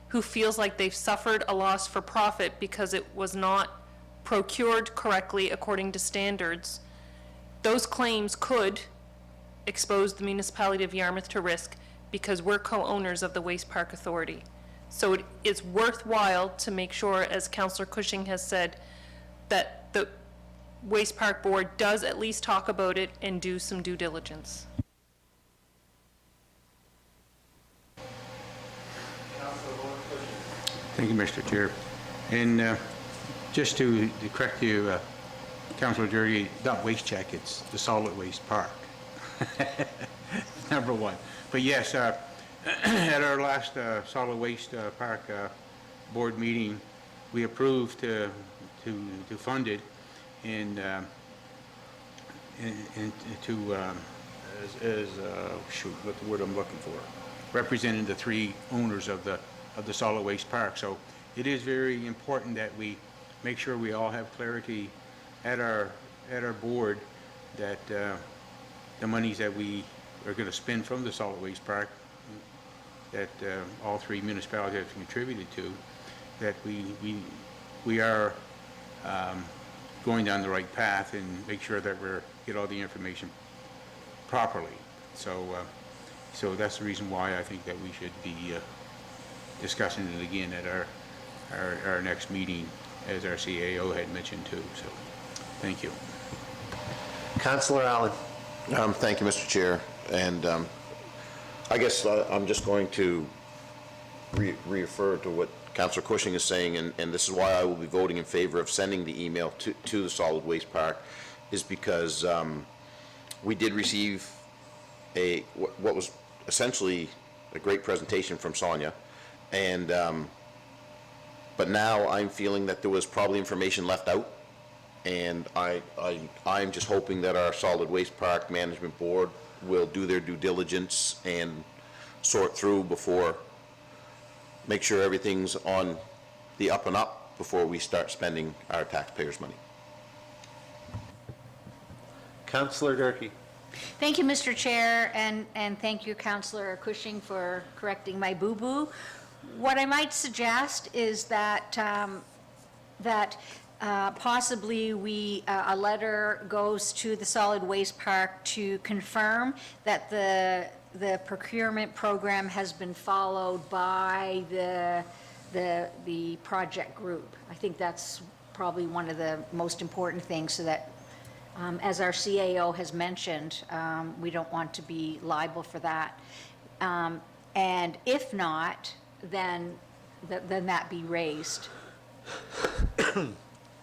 who feels like they've suffered a loss for profit because it was not procured correctly according to standards, those claims could expose the municipality of Yarmouth to risk because we're co-owners of the Waste Park Authority. So it is worthwhile to make sure, as Councillor Cushing has said, that the Waste Park Board does at least talk about it and do some due diligence. Thank you, Mr. Chair. And just to correct you, Councillor Derry, not Waste Check, it's the Solid Waste Park. Number one. But yes, at our last Solid Waste Park board meeting, we approved to fund it and to, shoot, what the word I'm looking for, representing the three owners of the Solid Waste Park. So it is very important that we make sure we all have clarity at our board that the monies that we are going to spend from the Solid Waste Park, that all three municipalities have contributed to, that we are going down the right path and make sure that we get all the information properly. So that's the reason why I think that we should be discussing it again at our next meeting, as our CAO had mentioned too. So, thank you. Councillor Allen. Thank you, Mr. Chair. And I guess I'm just going to refer to what Councillor Cushing is saying, and this is why I will be voting in favor of sending the email to the Solid Waste Park, is because we did receive what was essentially a great presentation from Sonia, and but now I'm feeling that there was probably information left out, and I'm just hoping that our Solid Waste Park Management Board will do their due diligence and sort through before, make sure everything's on the up and up before we start spending our taxpayers' money. Councillor Durkee. Thank you, Mr. Chair, and thank you, Councillor Cushing, for correcting my boo-boo. What I might suggest is that possibly a letter goes to the Solid Waste Park to confirm that the procurement program has been followed by the project group. I think that's probably one of the most important things, so that as our CAO has mentioned, we don't want to be liable for that. And if not, then that be raised.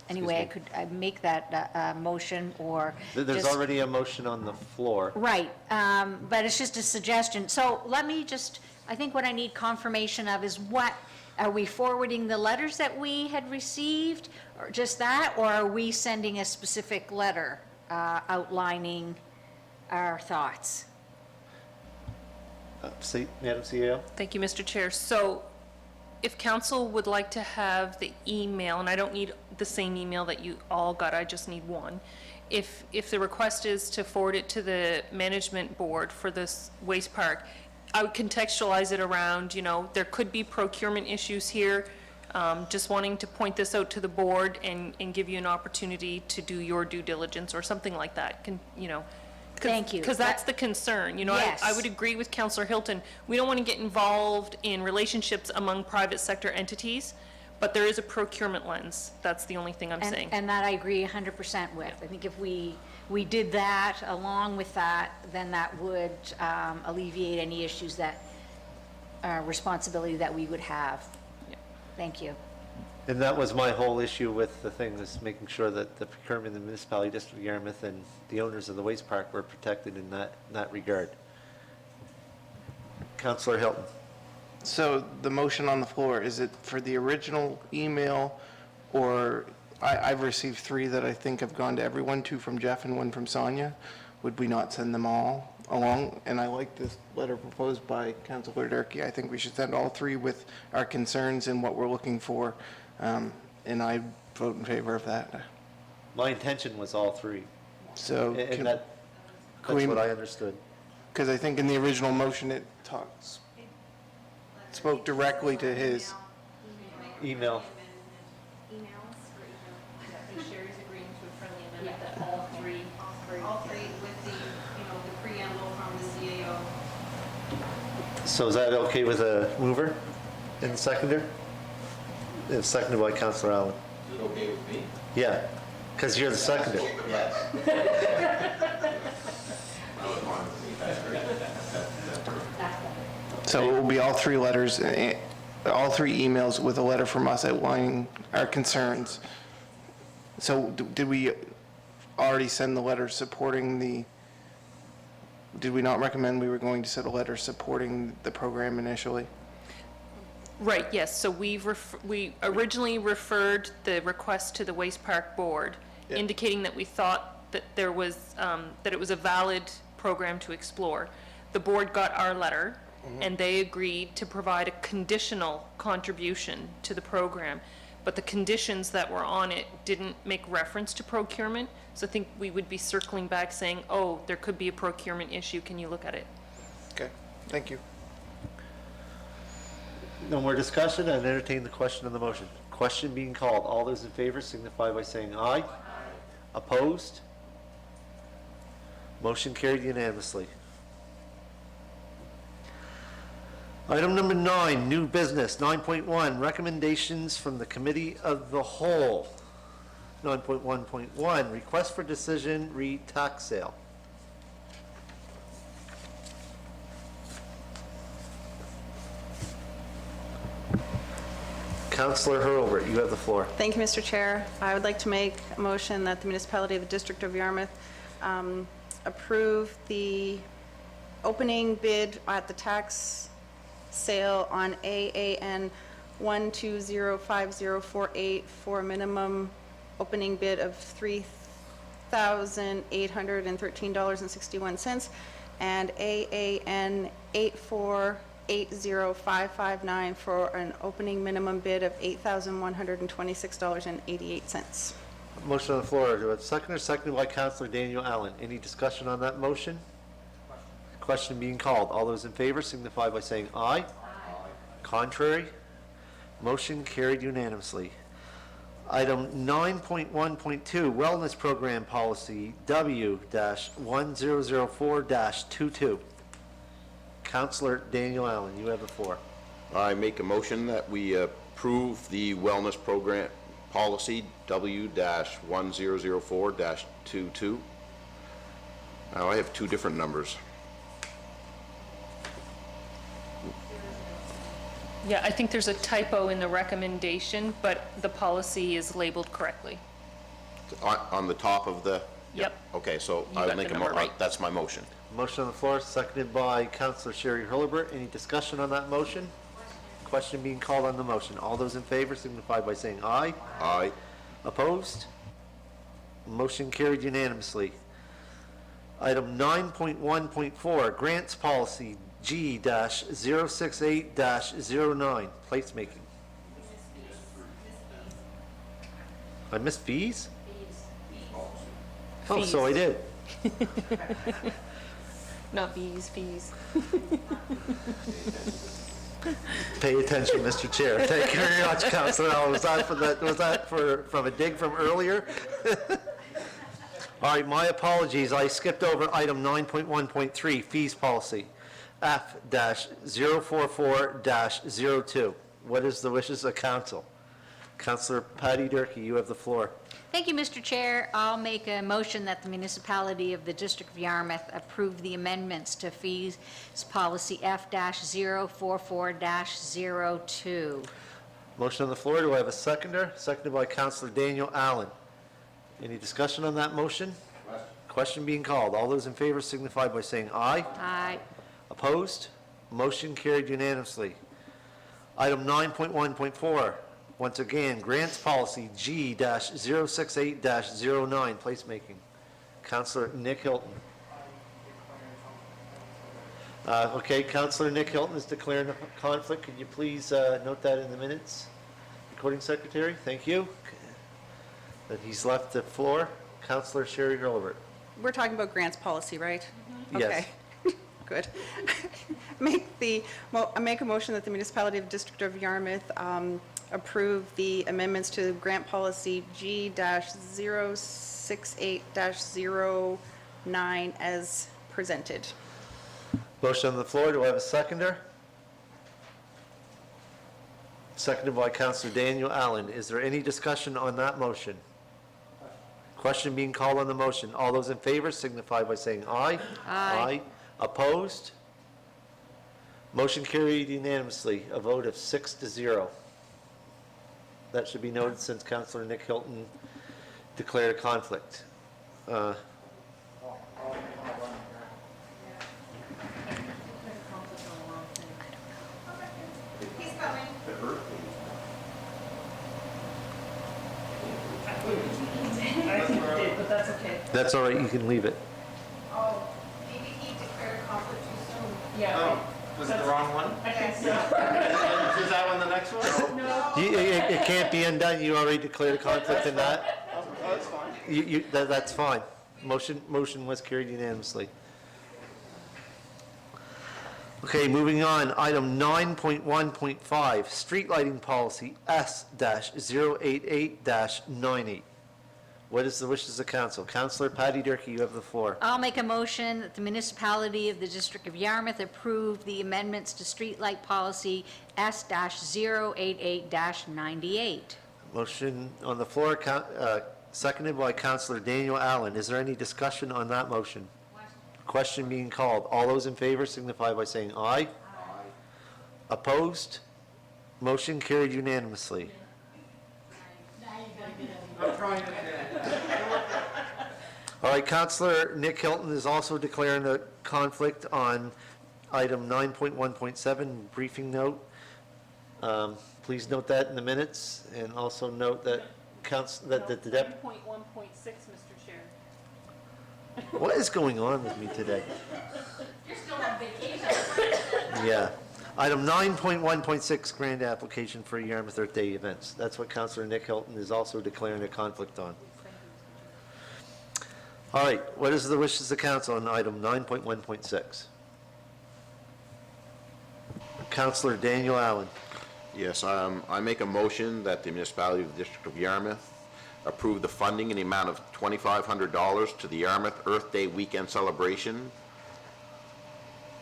Anyway, I'd make that motion, or There's just- already a motion on the floor. Right, but it's just a suggestion. So let me just, I think what I need confirmation of is are we forwarding the letters that we had received, or just that, or are we sending a specific letter outlining our thoughts? Madam CEO? Thank you, Mr. Chair. So if council would like to have the email, and I don't need the same email that you all got, I just need one. If the request is to forward it to the management board for this waste park, I would contextualize it around, there could be procurement issues here. Just wanting to point this out to the board and give you an opportunity to do your due diligence or something like that, Thank you. Because that's the concern, I Yes. would agree with Councillor Hilton. We don't want to get involved in relationships among private sector entities, but there is a procurement lens. That's the only thing I'm saying. And that I agree 100% with. I think if we did that along with that, then that would alleviate any issues responsibility that we would have. Thank you. And that was my whole issue with the thing, is making sure that the procurement in the municipality district of Yarmouth and the owners of the waste park were protected in that regard. Councillor Hilton. So the motion on the floor, is it for the original email, or I've received 3 that I think have gone to everyone, 2 from Jeff and 1 from Sonia. Would we not send them all along? And I like this letter proposed by Councillor Durkee. I think we should send all 3 with our concerns and what we're looking for. And I vote in favor of that. My intention was all 3. So, And that's we- what I understood. because I think in the original motion, it spoke directly to his. Email. Sherry's agreeing to a friendly amendment that all three. All three with the, the preamble from the CAO. So is that okay with a mover and seconder? It's seconded by Councillor Allen. Is it okay with me? Yeah, because you're the seconder. Yes. I was fine with me, that's great. So it will be all 3 letters, all 3 emails with a letter from us outlining our concerns. So did we already send the letter supporting did we not recommend we were going to send a letter supporting the program initially? Right, yes, so we originally referred the request to the Waste Park Board, Yeah. indicating that we thought that there was, that it was a valid program to explore. The board got our letter, and they agreed to provide a conditional contribution to the program, but the conditions that were on it didn't make reference to procurement, so I think we would be circling back saying, oh, there could be a procurement issue, can you look at it? Okay, thank you. No more discussion, and entertain the question on the motion. Question being called. All those in favor signify by saying aye. Opposed? Motion carried unanimously. Item number 9, new business, 9.1, recommendations from the Committee of the Whole. 9.1.1, request for decision, re tax sale. Councillor Hurlbert, you have the floor. Thank you, Mr. Chair. I would like to make a motion that the municipality of the District of Yarmouth approve the opening bid at the tax sale on AAN 1205048 for a minimum opening bid of $3,813.61 and AAN 8480559 for an opening minimum bid of $8,126.88. Motion on the floor. Do I have a seconder? Seconded by Councillor Daniel Allen. Any discussion on that motion? Question being called. All those in favor signify by saying aye. Contrary? Motion carried unanimously. Item 9.1.2, Wellness Program Policy W-1004-22. Councillor Daniel Allen, you have the floor. I make a motion that we approve the wellness program policy W-1004-22. Now, I have 2 different numbers. Yeah, I think there's a typo in the recommendation, but the policy is labeled correctly. On the top of the... Yep. Okay, so You I'll got make the a number right. that's my motion. Motion on the floor, seconded by Councillor Sherry Hurlbert. Any discussion on that motion? Question being called on the motion. All those in favor signify by saying aye. Aye. Opposed? Motion carried unanimously. Item 9.1.4, grants policy G-068-09, placemaking. I missed fees? Oh, so I did. Not bees, fees. Pay attention, Mr. Chair. Thank you very much, Councilor Allen. Was that from a dig from earlier? All right, my apologies. I skipped over item 9.1.3, fees policy, F-044-02. What is the wishes of council? Councilor Patty Durkee, you have the floor. Thank you, Mr. Chair. I'll make a motion that the municipality of the District of Yarmouth approve the amendments to fees policy F-044-02. Motion on the floor. Do I have a seconder? Seconded by Councilor Daniel Allen. Any discussion on that motion? Question being called. All those in favor signify by saying aye. Aye. Opposed? Motion carried unanimously. Item 9.1.4, once again, grants policy G-068-09, placemaking. Councilor Nick Hilton. Okay, Councilor Nick Hilton is declaring a conflict. Could you please note that in the minutes? Recording Secretary, thank you. That he's left the floor. Councilor Sherry Hurlbert. We're talking about grants policy, right? Yes. Okay, good. I make a motion that the municipality of District of Yarmouth approve the amendments to grant policy G-068-09 as presented. Motion on the floor. Do I have a seconder? Seconded by Councilor Daniel Allen. Is there any discussion on that motion? Question being called on the motion. All those in favor signify by saying aye. Aye. Opposed? Motion carried unanimously, a vote of 6-0. That should be noted since Councilor Nick Hilton declared a conflict. But that's okay. That's all right, you can leave it. Oh, maybe he declared conflict too soon. Yeah. Was it the wrong one? I think so. Is that one the next one? It can't be undone, you already declared a conflict in that. That's fine. That's fine. Motion was carried unanimously. Okay, moving on, item 9.1.5, street lighting policy S-088-98. What is the wishes of council? Councilor Patty Durkee, you have the floor. I'll make a motion that the municipality of the District of Yarmouth approve the amendments to streetlight policy S-088-98. Motion on the floor, seconded by Councilor Daniel Allen. Is there any discussion on that motion? Question being called. All those in favor signify by saying aye. Aye. Opposed? Motion carried unanimously. All right, Councilor Nick Hilton is also declaring a conflict on item 9.1.7, briefing note. Please note that in the minutes, and also note that the 9.1.6, Mr. Chair. What is going on with me today? You're still on vacation. Yeah. Item 9.1.6, grant application for Yarmouth Earth Day events. That's what Councilor Nick Hilton is also declaring a conflict on. All right, what is the wishes of council on item 9.1.6? Councilor Daniel Allen. Yes, I make a motion that the municipality of the District of Yarmouth approve the funding in the amount of $2,500 to the Yarmouth Earth Day weekend celebration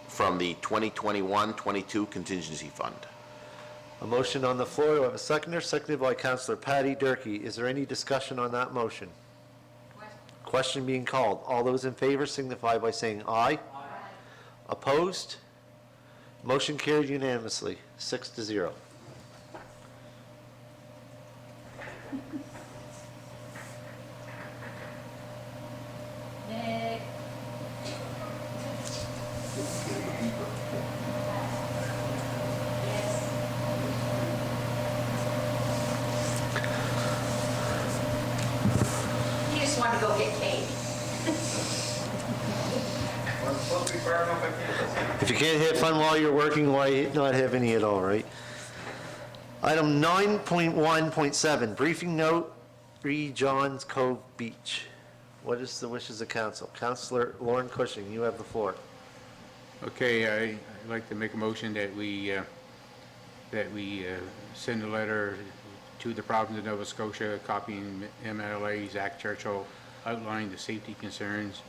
from the 2021-22 contingency fund. A motion on the floor. Do I have a seconder? Seconded by Councilor Patty Durkee. Is there any discussion on that motion? Question being called. All those in favor signify by saying aye. Aye. Opposed? Motion carried unanimously, 6-0. Nick. He just wanted to go get cake. If you can't have fun while you're working, why not have any at all, right? Item 9.1.7, briefing note, 3 Johns Cove Beach. What is the wishes of council? Councilor Lauren Cushing, you have the floor. Okay, I'd like to make a motion that we send a letter to the province of Nova Scotia, copying MLA Zach Churchill, outlining the safety concerns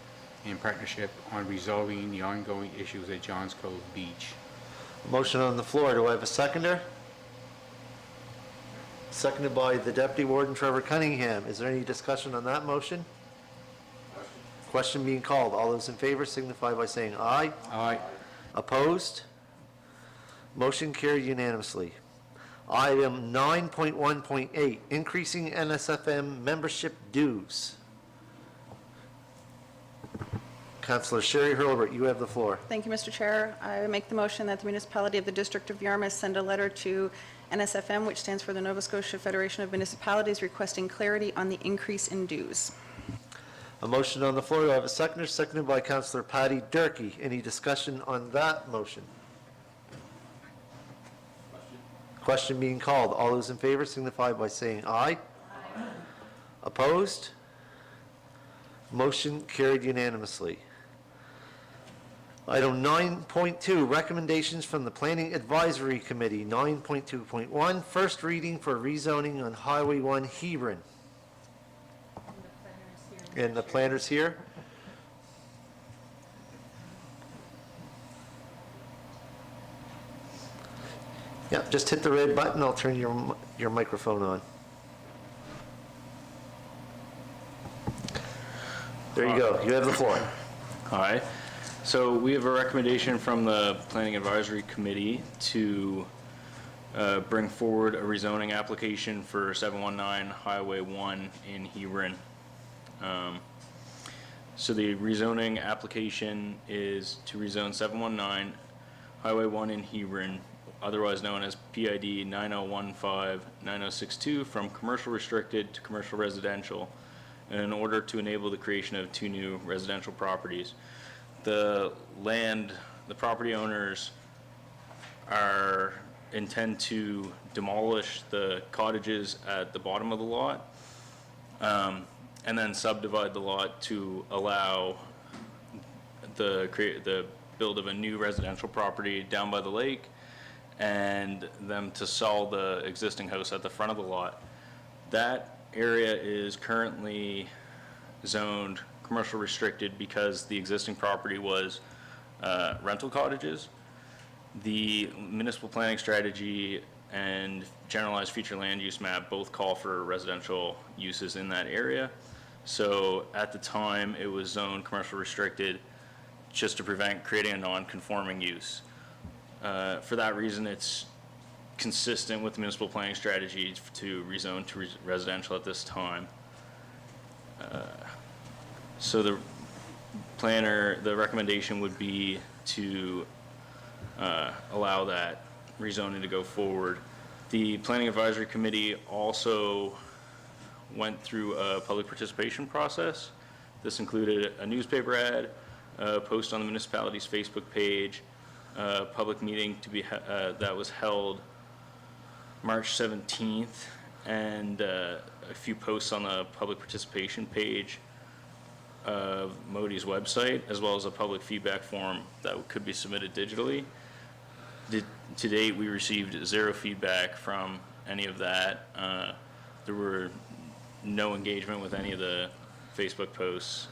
and partnership on resolving the ongoing issues at Johns Cove Beach. Motion on the floor. Do I have a seconder? Seconded by the Deputy Warden Trevor Cunningham. Is there any discussion on that motion? Question being called. All those in favor signify by saying aye. Aye. Opposed? Motion carried unanimously. Item 9.1.8, increasing NSFM membership dues. Councilor Sherry Hurlbert, you have the floor. Thank you, Mr. Chair. I make the motion that the municipality of the District of Yarmouth send a letter to NSFM, which stands for the Nova Scotia Federation of Municipalities, requesting clarity on the increase in dues. A motion on the floor. Do I have a seconder? Seconded by Councilor Patty Durkee. Any discussion on that motion? Question being called. All those in favor signify by saying aye. Aye. Opposed? Motion carried unanimously. Item 9.2, recommendations from the Planning Advisory Committee. 9.2.1, first reading for rezoning on Highway 1 Hebron. And the planners here? Yeah, just hit the red button. I'll turn your microphone on. There you go. You have the floor. Hi. So we have a recommendation from the Planning Advisory Committee to bring forward a rezoning application for 719 Highway 1 in Hebron. So the rezoning application is to rezone 719 Highway 1 in Hebron, otherwise known as PID 9015-9062, from commercial restricted to commercial residential, in order to enable the creation of 2 new residential properties. The property owners intend to demolish the cottages at the bottom of the lot, and then subdivide the lot to allow the build of a new residential property down by the lake, and them to sell the existing house at the front of the lot. That area is currently zoned commercial restricted because the existing property was rental cottages. The municipal planning strategy and generalized future land use map both call for residential uses in that area. So at the time, it was zoned commercial restricted just to prevent creating a non-conforming use. For that reason, it's consistent with the municipal planning strategy to rezone to residential at this time. So the recommendation would be to allow that rezoning to go forward. The Planning Advisory Committee also went through a public participation process. This included a newspaper ad, a post on the municipality's Facebook page, a public meeting that was held March 17th, and a few posts on the public participation page of Modi's website, as well as a public feedback form that could be submitted digitally. To date, we received 0 feedback from any of that. There were no engagement with any of the Facebook posts,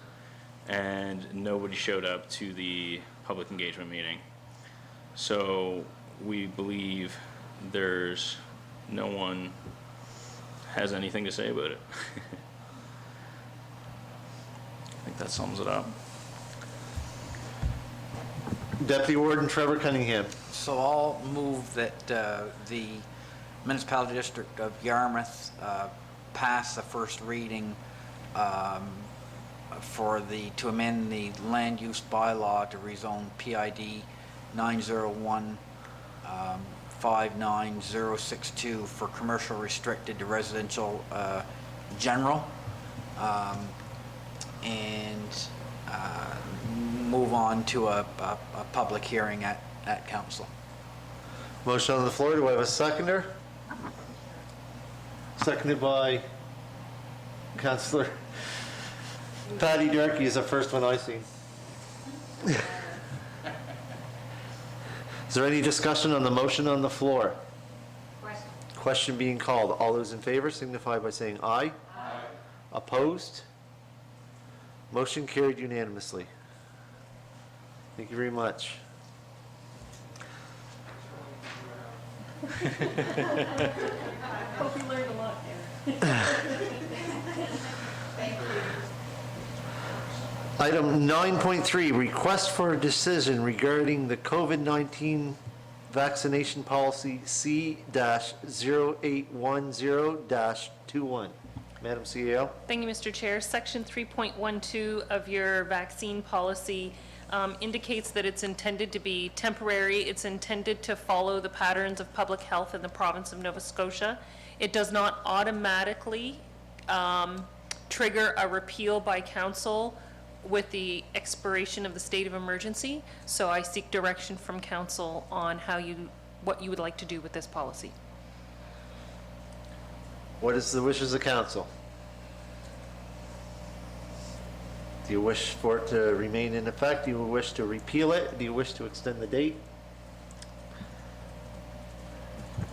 and nobody showed up to the public engagement meeting. So we believe no one has anything to say about it. I think that sums it up. Deputy Warden Trevor Cunningham. So I'll move that the municipality district of Yarmouth pass the first reading to amend the land use bylaw to rezone PID 901-59062 for commercial restricted to residential general, and move on to a public hearing at council. Motion on the floor, do I have a seconder? Seconded by Councillor Patty Durkee is the first one I see. Is there any discussion on the motion on the floor? Question being called. All those in favor signify by saying aye. Aye. Opposed? Motion carried unanimously. Thank you very much. Hope you learned a lot there. Item 9.3, request for a decision regarding the COVID-19 vaccination policy C-0810-21. Madam CEO. Thank you, Mr. Chair. Section 3.12 of your vaccine policy indicates that it's intended to be temporary. It's intended to follow the patterns of public health in the province of Nova Scotia. It does not automatically trigger a repeal by council with the expiration of the state of emergency. So I seek direction from council on what you would like to do with this policy. What is the wishes of council? Do you wish for it to remain in effect? Do you wish to repeal it? Do you wish to extend the date?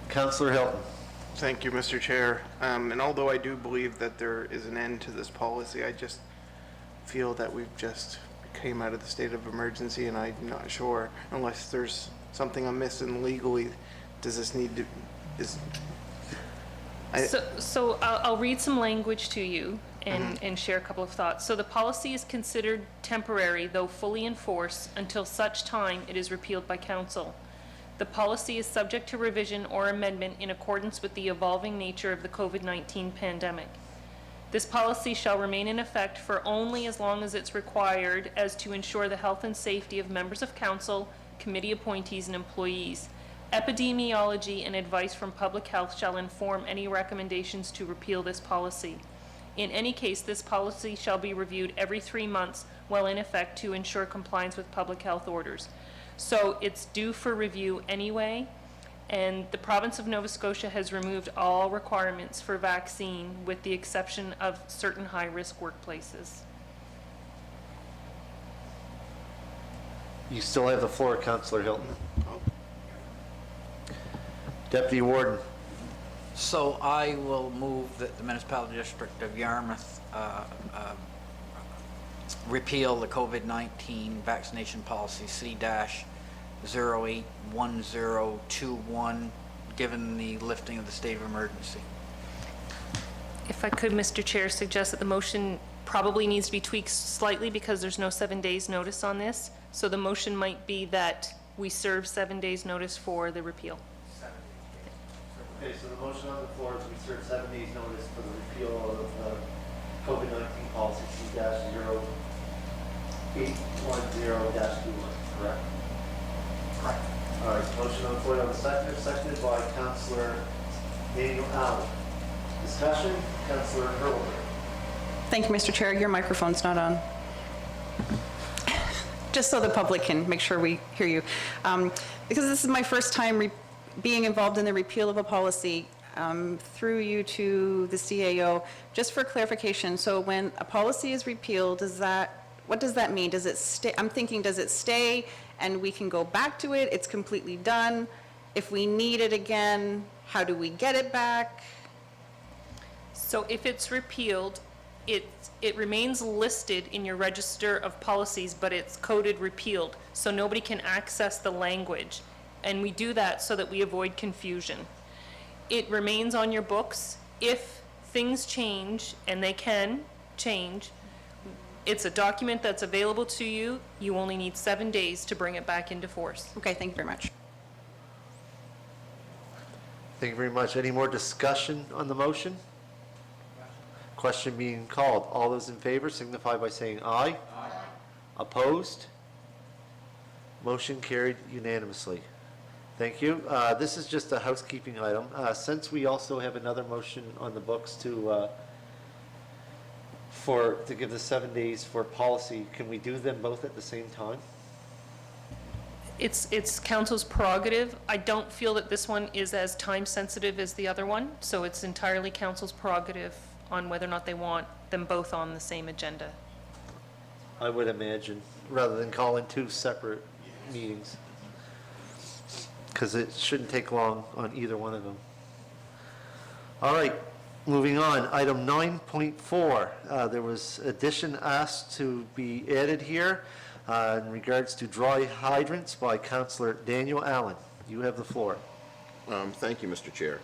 Councillor Hilton. Thank you, Mr. Chair. And although I do believe that there is an end to this policy, I just feel that we've just came out of the state of emergency, and I'm not sure, unless there's something I'm missing legally, does this need to, So I'll read some language to you and share a couple of thoughts. So the policy is considered temporary, though fully in force, until such time it is repealed by council. The policy is subject to revision or amendment in accordance with the evolving nature of the COVID-19 pandemic. This policy shall remain in effect for only as long as it's required as to ensure the health and safety of members of council, committee appointees, and employees. Epidemiology and advice from public health shall inform any recommendations to repeal this policy. In any case, this policy shall be reviewed every 3 months while in effect to ensure compliance with public health orders. So it's due for review anyway, and the province of Nova Scotia has removed all requirements for vaccine with the exception of certain high-risk workplaces. You still have the floor, Councillor Hilton. Deputy Warden. So I will move that the municipality district of Yarmouth repeal the COVID-19 vaccination policy C-081021, given the lifting of the state of emergency. If I could, Mr. Chair, suggest that the motion probably needs to be tweaked slightly because there's no 7 days notice on this. So the motion might be that we serve 7 days notice for the repeal. Okay, so the motion on the floor is we serve 7 days notice for the repeal of COVID-19 policy C-0810-21, correct? Correct. All right, motion on the floor, on the seconded by Councillor Daniel Allen. Discussion, Councillor Hurlbert. Thank you, Mr. Chair. Your microphone's not on. Just so the public can make sure we hear you. Because this is my first time being involved in the repeal of a policy, through you to the CAO, just for clarification, so when a policy is repealed, what does that mean? Does it stay? I'm thinking, does it stay and we can go back to it? It's completely done. If we need it again, how do we get it back? So if it's repealed, it remains listed in your register of policies, but it's coded repealed, so nobody can access the language. And we do that so that we avoid confusion. It remains on your books. If things change, and they can change, it's a document that's available to you. You only need 7 days to bring it back into force. Okay, thank you very much. Thank you very much. Any more discussion on the motion? Question being called. All those in favor signify by saying aye. Aye. Opposed? Motion carried unanimously. Thank you. This is just a housekeeping item. Since we also have another motion on the books to to give the 7 days for policy, can we do them both at the same time? It's council's prerogative. I don't feel that this one is as time-sensitive as the other one, so it's entirely council's prerogative on whether or not they want them both on the same agenda. I would imagine, rather than calling two separate meetings. Because it shouldn't take long on either one of them. All right, moving on. Item 9.4, there was addition asked to be added here in regards to dry hydrants by Councillor Daniel Allen. You have the floor. Thank you, Mr. Chair.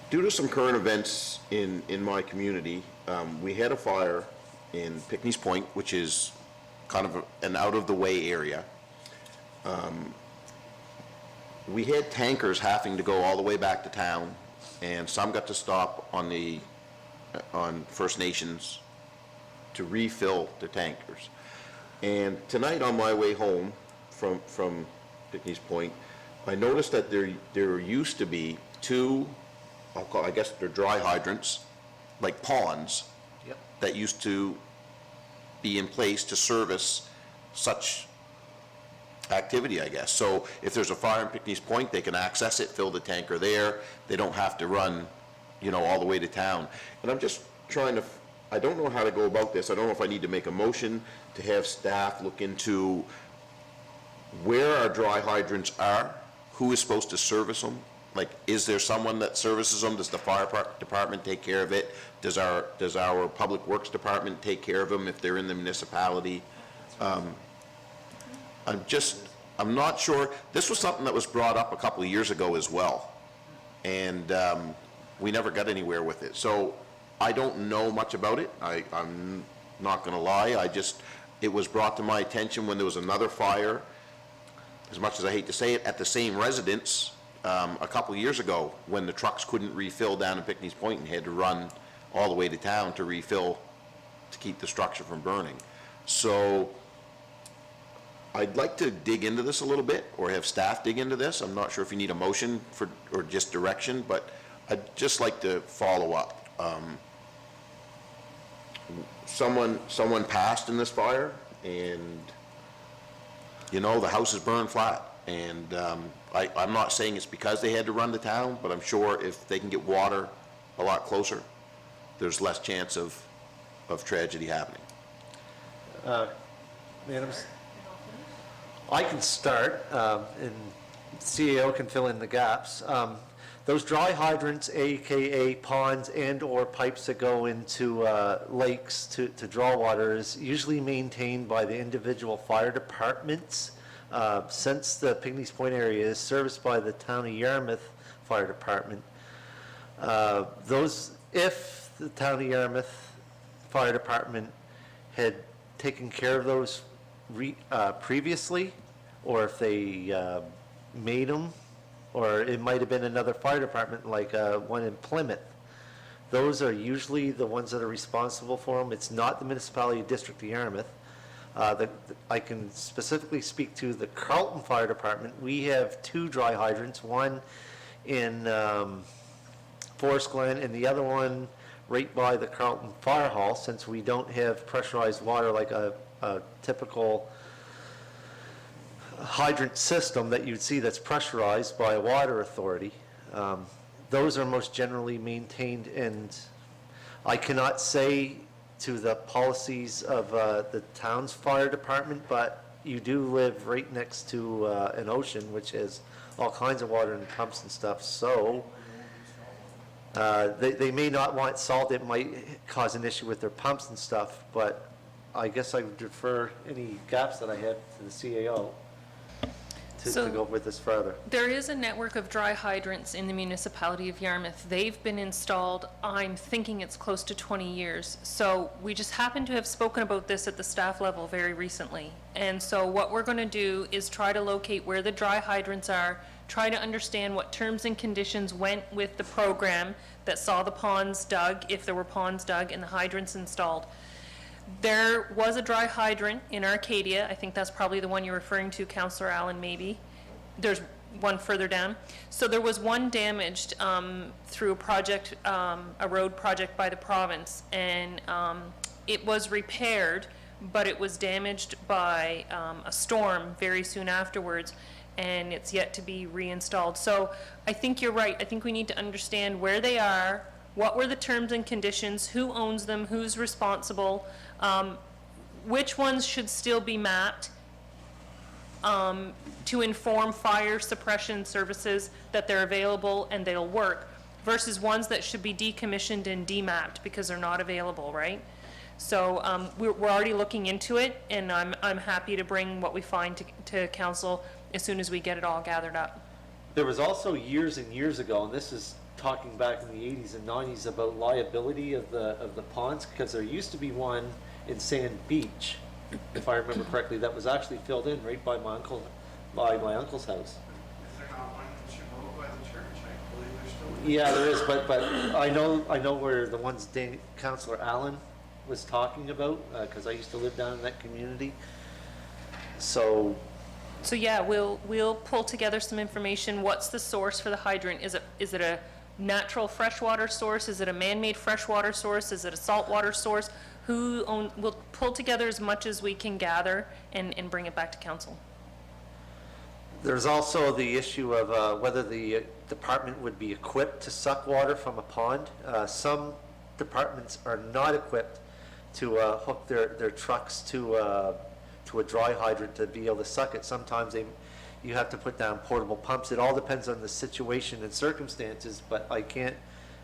Due to some current events in my community, we had a fire in Pickney's Point, which is kind of an out-of-the-way area. We had tankers having to go all the way back to town, and some got to stop on First Nations to refill the tankers. And tonight on my way home from Pickney's Point, I noticed that there used to be two, I guess they're dry hydrants, like ponds, Yep. that used to be in place to service such activity, I guess. So if there's a fire in Pickney's Point, they can access it, fill the tanker there. They don't have to run, all the way to town. And I'm just trying to, I don't know how to go about this. I don't know if I need to make a motion to have staff look into where our dry hydrants are, who is supposed to service them. Like, is there someone that services them? Does the fire department take care of it? Does our public works department take care of them if they're in the municipality? I'm not sure. This was something that was brought up a couple of years ago as well, and we never got anywhere with it. So I don't know much about it. I'm not going to lie. It was brought to my attention when there was another fire, as much as I hate to say it, at the same residence a couple of years ago, when the trucks couldn't refill down in Pickney's Point and had to run all the way to town to refill to keep the structure from burning. So I'd like to dig into this a little bit, or have staff dig into this. I'm not sure if you need a motion or just direction, but I'd just like to follow up. Someone passed in this fire, and, the house is burned flat. And I'm not saying it's because they had to run to town, but I'm sure if they can get water a lot closer, there's less chance of tragedy happening. Madam, I can start, and CAO can fill in the gaps. Those dry hydrants, AKA ponds and/or pipes that go into lakes to draw water, is usually maintained by the individual fire departments. Since the Pickney's Point area is serviced by the Town of Yarmouth Fire Department, if the Town of Yarmouth Fire Department had taken care of those previously, or if they made them, or it might have been another fire department like one in Plymouth. Those are usually the ones that are responsible for them. It's not the municipality district of Yarmouth. I can specifically speak to the Carlton Fire Department. We have two dry hydrants, one in Forest Glen and the other one right by the Carlton Fire Hall, since we don't have pressurized water like a typical hydrant system that you'd see that's pressurized by a water authority. Those are most generally maintained, and I cannot say to the policies of the town's fire department, but you do live right next to an ocean, which has all kinds of water and pumps and stuff, so they may not want salt. It might cause an issue with their pumps and stuff, but I guess I would defer any gaps that I have to the CAO to go with this further. There is a network of dry hydrants in the municipality of Yarmouth. They've been installed, I'm thinking it's close to 20 years. So we just happen to have spoken about this at the staff level very recently. And so what we're going to do is try to locate where the dry hydrants are, try to understand what terms and conditions went with the program that saw the ponds dug, if there were ponds dug, and the hydrants installed. There was a dry hydrant in Arcadia. I think that's probably the one you're referring to, Councillor Allen, maybe. There's one further down. So there was one damaged through a project, a road project by the province, and it was repaired, but it was damaged by a storm very soon afterwards, and it's yet to be reinstalled. So I think you're right. I think we need to understand where they are, what were the terms and conditions, who owns them, who's responsible, which ones should still be mapped, to inform fire suppression services that they're available and they'll work, versus ones that should be decommissioned and demapped because they're not available, right? So we're already looking into it, and I'm happy to bring what we find to council as soon as we get it all gathered up. There was also years and years ago, and this is talking back in the 80s and 90s, about liability of the ponds, because there used to be one in Sand Beach, if I remember correctly, that was actually filled in right by my uncle's house. Is there not one in Chabot by the church? I believe there's still. Yeah, there is, but I know where the ones Councillor Allen was talking about, because I used to live down in that community. So, Yeah, we'll pull together some information. What's the source for the hydrant? Is it a natural freshwater source? Is it a man-made freshwater source? Is it a saltwater source? We'll pull together as much as we can gather and bring it back to council. there's also the issue of whether the department would be equipped to suck water from a pond. Some departments are not equipped to hook their trucks to a dry hydrant to be able to suck it. Sometimes you have to put down portable pumps. It all depends on the situation and circumstances, but I can't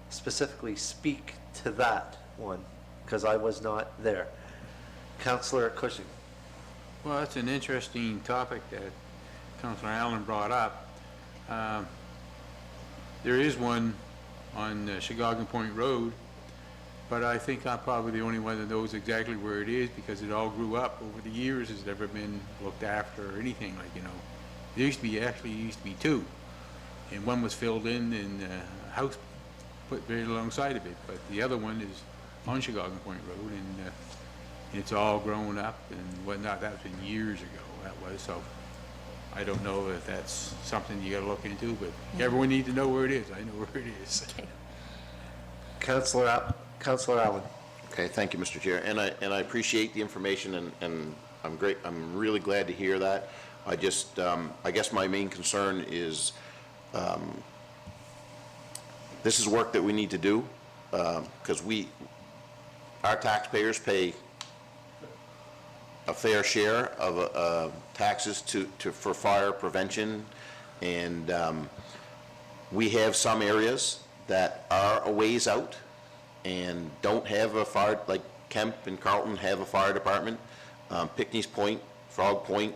specifically speak to that one because I was not there. Councillor Cushing. Well, that's an interesting topic that Councillor Allen brought up. There is one on Chicago Point Road, but I think I'm probably the only one that knows exactly where it is because it all grew up over the years. It's never been looked after or anything like, you know. There used to be two, and one was filled in and a house put right alongside of it, but the other one is on Chicago Point Road, and it's all grown up and whatnot. That's been years ago, that was, so I don't know if that's something you gotta look into, but everyone needs to know where it is. I know where it is. Okay. Councillor Allen. Okay, thank you, Mr. Chair, and I appreciate the information, and I'm really glad to hear that. I just, I guess my main concern is, this is work that we need to do, because our taxpayers pay a fair share of taxes for fire prevention, and we have some areas that are a ways out and don't have a fire, like Kemp and Carlton have a fire department. Pickney's Point, Frog Point,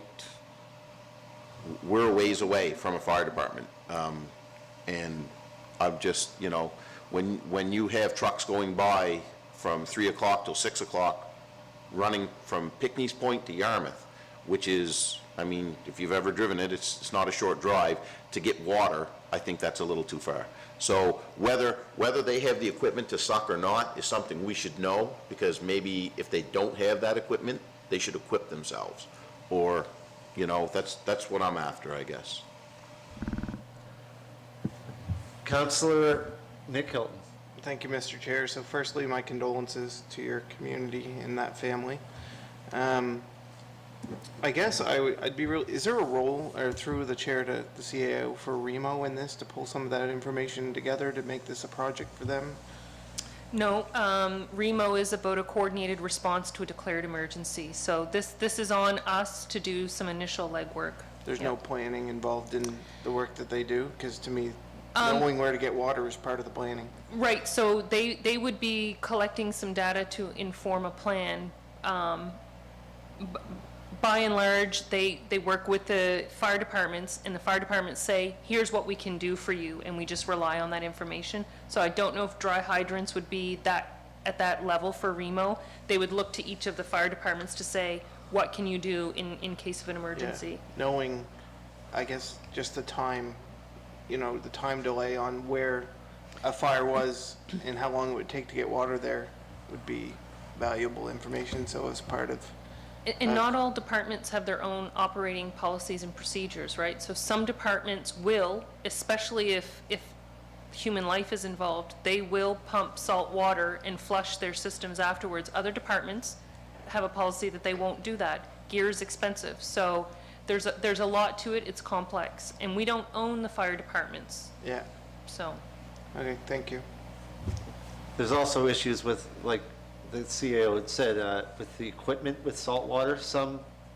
we're a ways away from a fire department. And I'm just, you know, when you have trucks going by from 3 o'clock till 6 o'clock, running from Pickney's Point to Yarmouth, which is, I mean, if you've ever driven it, it's not a short drive, to get water, I think that's a little too far. So whether they have the equipment to suck or not is something we should know, because maybe if they don't have that equipment, they should equip themselves. Or, you know, that's what I'm after, I guess. Councillor Nick Hilton. Thank you, Mr. Chair. So firstly, my condolences to your community and that family. I guess I'd be real, is there a role, or through the chair to the CAO, for REMO in this, to pull some of that information together to make this a project for them? No, REMO is about a coordinated response to a declared emergency. So this is on us to do some initial legwork. There's Yeah. no planning involved in the work that they do? Because to me, knowing where to get water is part of the planning. Right, so they would be collecting some data to inform a plan. By and large, they work with the fire departments, and the fire departments say, here's what we can do for you, and we just rely on that information. So I don't know if dry hydrants would be at that level for REMO. They would look to each of the fire departments to say, what can you do in case of an emergency? Yeah. Knowing, I guess, just the time, you know, the time delay on where a fire was and how long it would take to get water there would be valuable information. So as part of And not all departments have their own operating policies and procedures, right? So some departments will, especially if human life is involved, they will pump salt water and flush their systems afterwards. Other departments have a policy that they won't do that. Gear is expensive, so there's a lot to it, it's complex. And we don't own the fire departments, Yeah, so. okay, thank you. There's also issues with, like the CAO had said, with the equipment with salt water.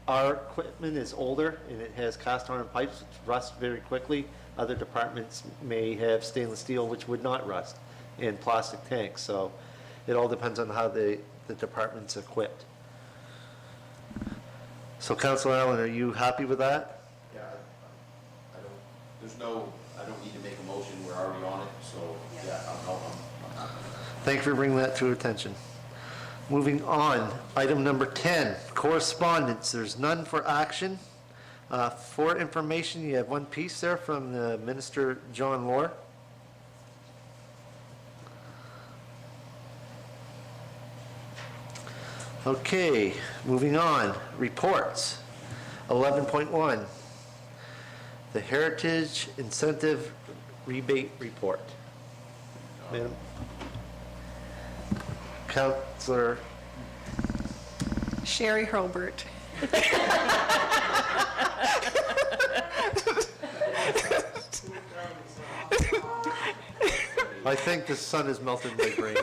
Our equipment is older and it has cast iron pipes which rust very quickly. Other departments may have stainless steel which would not rust, and plastic tanks. So it all depends on how the department's equipped. So Councilor Allen, are you happy with that? Yeah, I don't need to make a motion, we're already on it, so, yeah, I'm happy. Thank you for bringing that to our attention. Moving on, item number 10, correspondence. There's none for action. For information, you have one piece there from the Minister John Lohr. Okay, moving on, reports. 11.1, the Heritage Incentive Rebate Report. Madam Councilor, Sherry Hurlbert. I think the sun has melted my brain.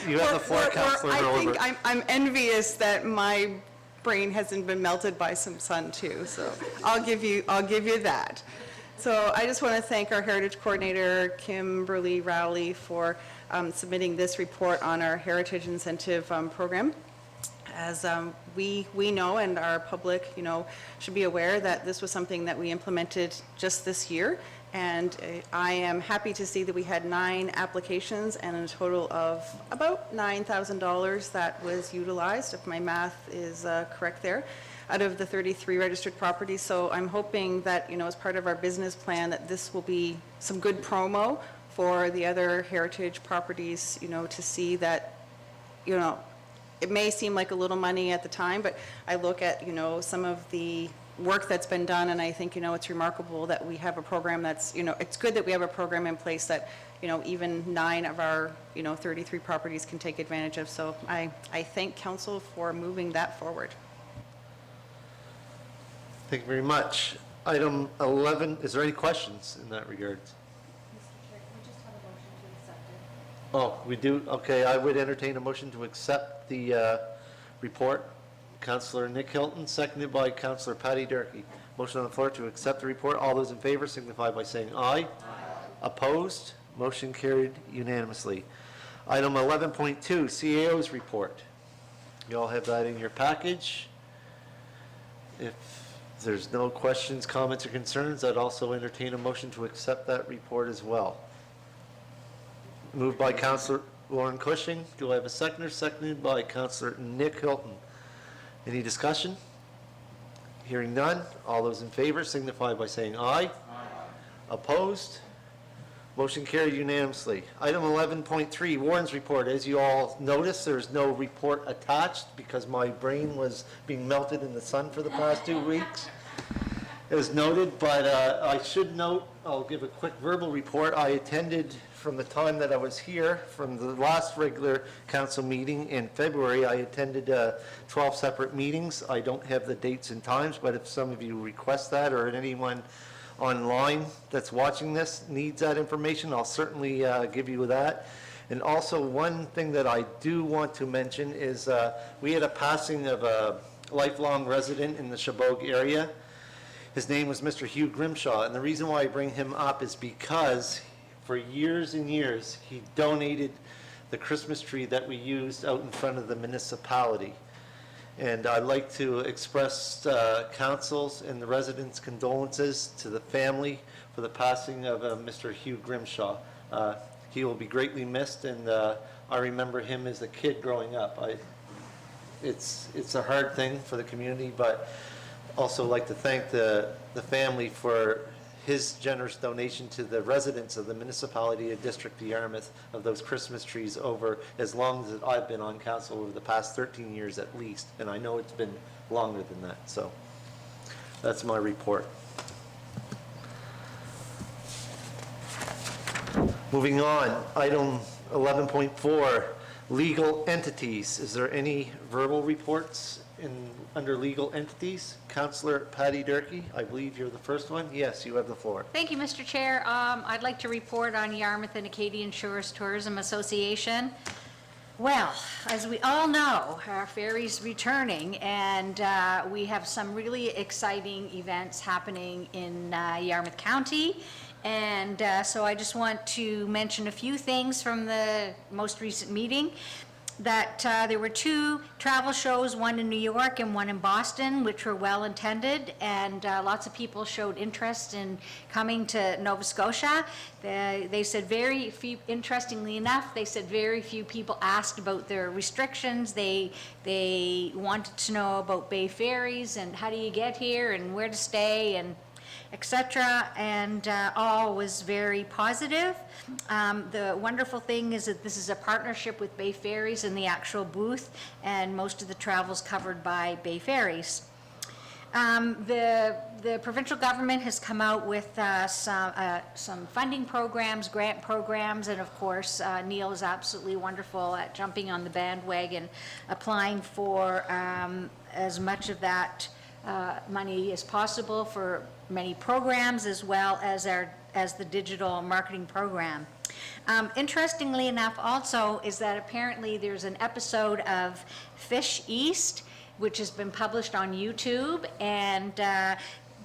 You have the floor, Councilor I think Hurlbert. I'm envious that my brain hasn't been melted by some sun too, so I'll give you that. So I just want to thank our Heritage Coordinator, Kimberly Rowley, for submitting this report on our Heritage Incentive Program. As we know, and our public, should be aware that this was something that we implemented just this year. And I am happy to see that we had 9 applications and a total of about $9,000 that was utilized, if my math is correct there, out of the 33 registered properties. So I'm hoping that, as part of our business plan, that this will be some good promo for the other heritage properties, to see that, it may seem like a little money at the time, but I look at, some of the work that's been done, and I think, it's remarkable that we have a program that's, it's good that we have a program in place that, even 9 of our, 33 properties can take advantage of. So I thank council for moving that forward. Thank you very much. Item 11, is there any questions in that regard? Oh, we do? Okay, I would entertain a motion to accept the report. Councilor Nick Hilton, seconded by Councilor Patty Durkee. Motion on the floor to accept the report. All those in favor signify by saying aye. Aye. Opposed? Motion carried unanimously. Item 11.2, CAO's report. You all have that in your package. If there's no questions, comments, or concerns, I'd also entertain a motion to accept that report as well. Moved by Councilor Lauren Cushing. Do I have a seconder? Seconded by Councilor Nick Hilton. Any discussion? Hearing none. All those in favor signify by saying aye. Aye. Opposed? Motion carried unanimously. Item 11.3, Warren's report. As you all noticed, there's no report attached because my brain was being melted in the sun for the past 2 weeks. It was noted, but I should note, I'll give a quick verbal report. I attended from the time that I was here, from the last regular council meeting in February, I attended 12 separate meetings. I don't have the dates and times, but if some of you request that, or anyone online that's watching this needs that information, I'll certainly give you that. And also, one thing that I do want to mention is we had a passing of a lifelong resident in the Shabog area. His name was Mr. Hugh Grimshaw, and the reason why I bring him up is because for years and years, he donated the Christmas tree that we used out in front of the municipality. And I'd like to express council's and the residents' condolences to the family for the passing of Mr. Hugh Grimshaw. He will be greatly missed, and I remember him as a kid growing up. It's a hard thing for the community, but also like to thank the family for his generous donation to the residents of the municipality of District of Yarmouth of those Christmas trees over as long as I've been on council, over the past 13 years at least, and I know it's been longer than that, so that's my report. Moving on, item 11.4, legal entities. Is there any verbal reports under legal entities? Councillor Patty Durkee, I believe you're the first one. Yes, you have the floor. Thank you, Mr. Chair. I'd like to report on Yarmouth and Acadian Shores Tourism Association. Well, as we all know, our ferry's returning, and we have some really exciting events happening in Yarmouth County. And so I just want to mention a few things from the most recent meeting. That there were 2 travel shows, one in New York and one in Boston, which were well attended, and lots of people showed interest in coming to Nova Scotia. They said very few, interestingly enough, they said very few people asked about their restrictions. They wanted to know about Bay Ferries and how do you get here and where to stay and etc., and all was very positive. The wonderful thing is that this is a partnership with Bay Ferries in the actual booth, and most of the travel's covered by Bay Ferries. The provincial government has come out with some funding programs, grant programs, and of course, Neil is absolutely wonderful at jumping on the bandwagon, applying for as much of that money as possible for many programs, as well as the digital marketing program. Interestingly enough also is that apparently there's an episode of Fish East, which has been published on YouTube, and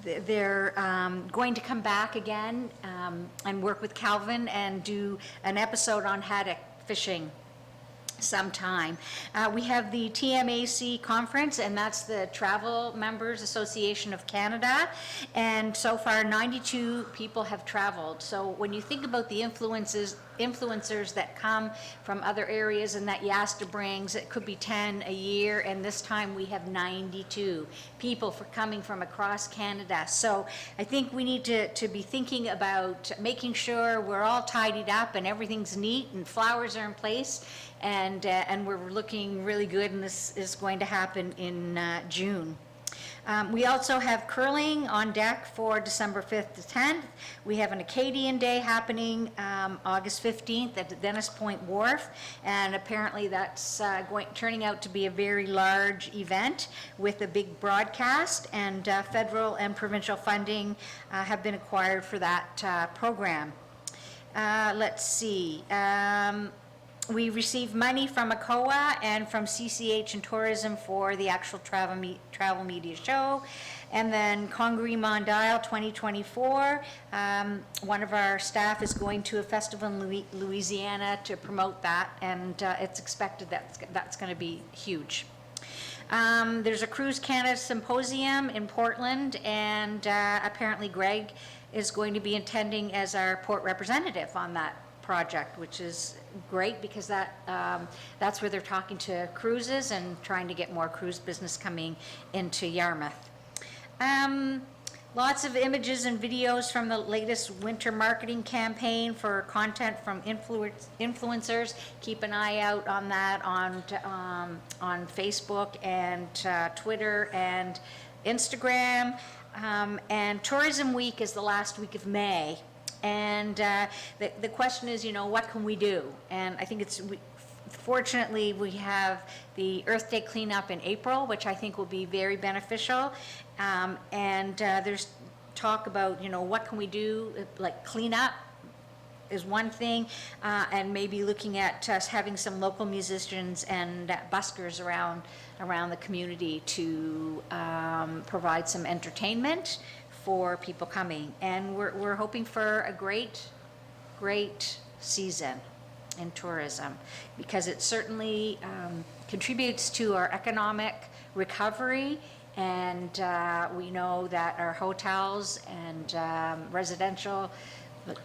they're going to come back again and work with Calvin and do an episode on haddock fishing sometime. We have the TMAC conference, and that's the Travel Members Association of Canada, and so far 92 people have traveled. So when you think about the influencers that come from other areas and that YASTA brings, it could be 10 a year, and this time we have 92 people coming from across Canada. So I think we need to be thinking about making sure we're all tidied up and everything's neat and flowers are in place, and we're looking really good, and this is going to happen in June. We also have curling on deck for December 5th to 10th. We have an Acadian Day happening August 15th at the Dennis Point Wharf, and apparently that's turning out to be a very large event with a big broadcast, and federal and provincial funding have been acquired for that program. Let's see. We received money from ACOA and from CCH and Tourism for the actual travel media show. And then Congaree Mondial 2024, one of our staff is going to a festival in Louisiana to promote that, and it's expected that's going to be huge. There's a Cruise Canada Symposium in Portland, and apparently Greg is going to be attending as our port representative on that project, which is great because that's where they're talking to cruises and trying to get more cruise business coming into Yarmouth. Lots of images and videos from the latest winter marketing campaign for content from influencers. Keep an eye out on that on Facebook and Twitter and Instagram. And Tourism Week is the last week of May. And the question is, what can we do? And I think fortunately, we have the Earth Day cleanup in April, which I think will be very beneficial. And there's talk about, what can we do, like clean up is one thing, and maybe looking at us having some local musicians and buskers around the community to provide some entertainment for people coming. And we're hoping for a great season in tourism, because it certainly contributes to our economic recovery, and we know that our hotels and residential,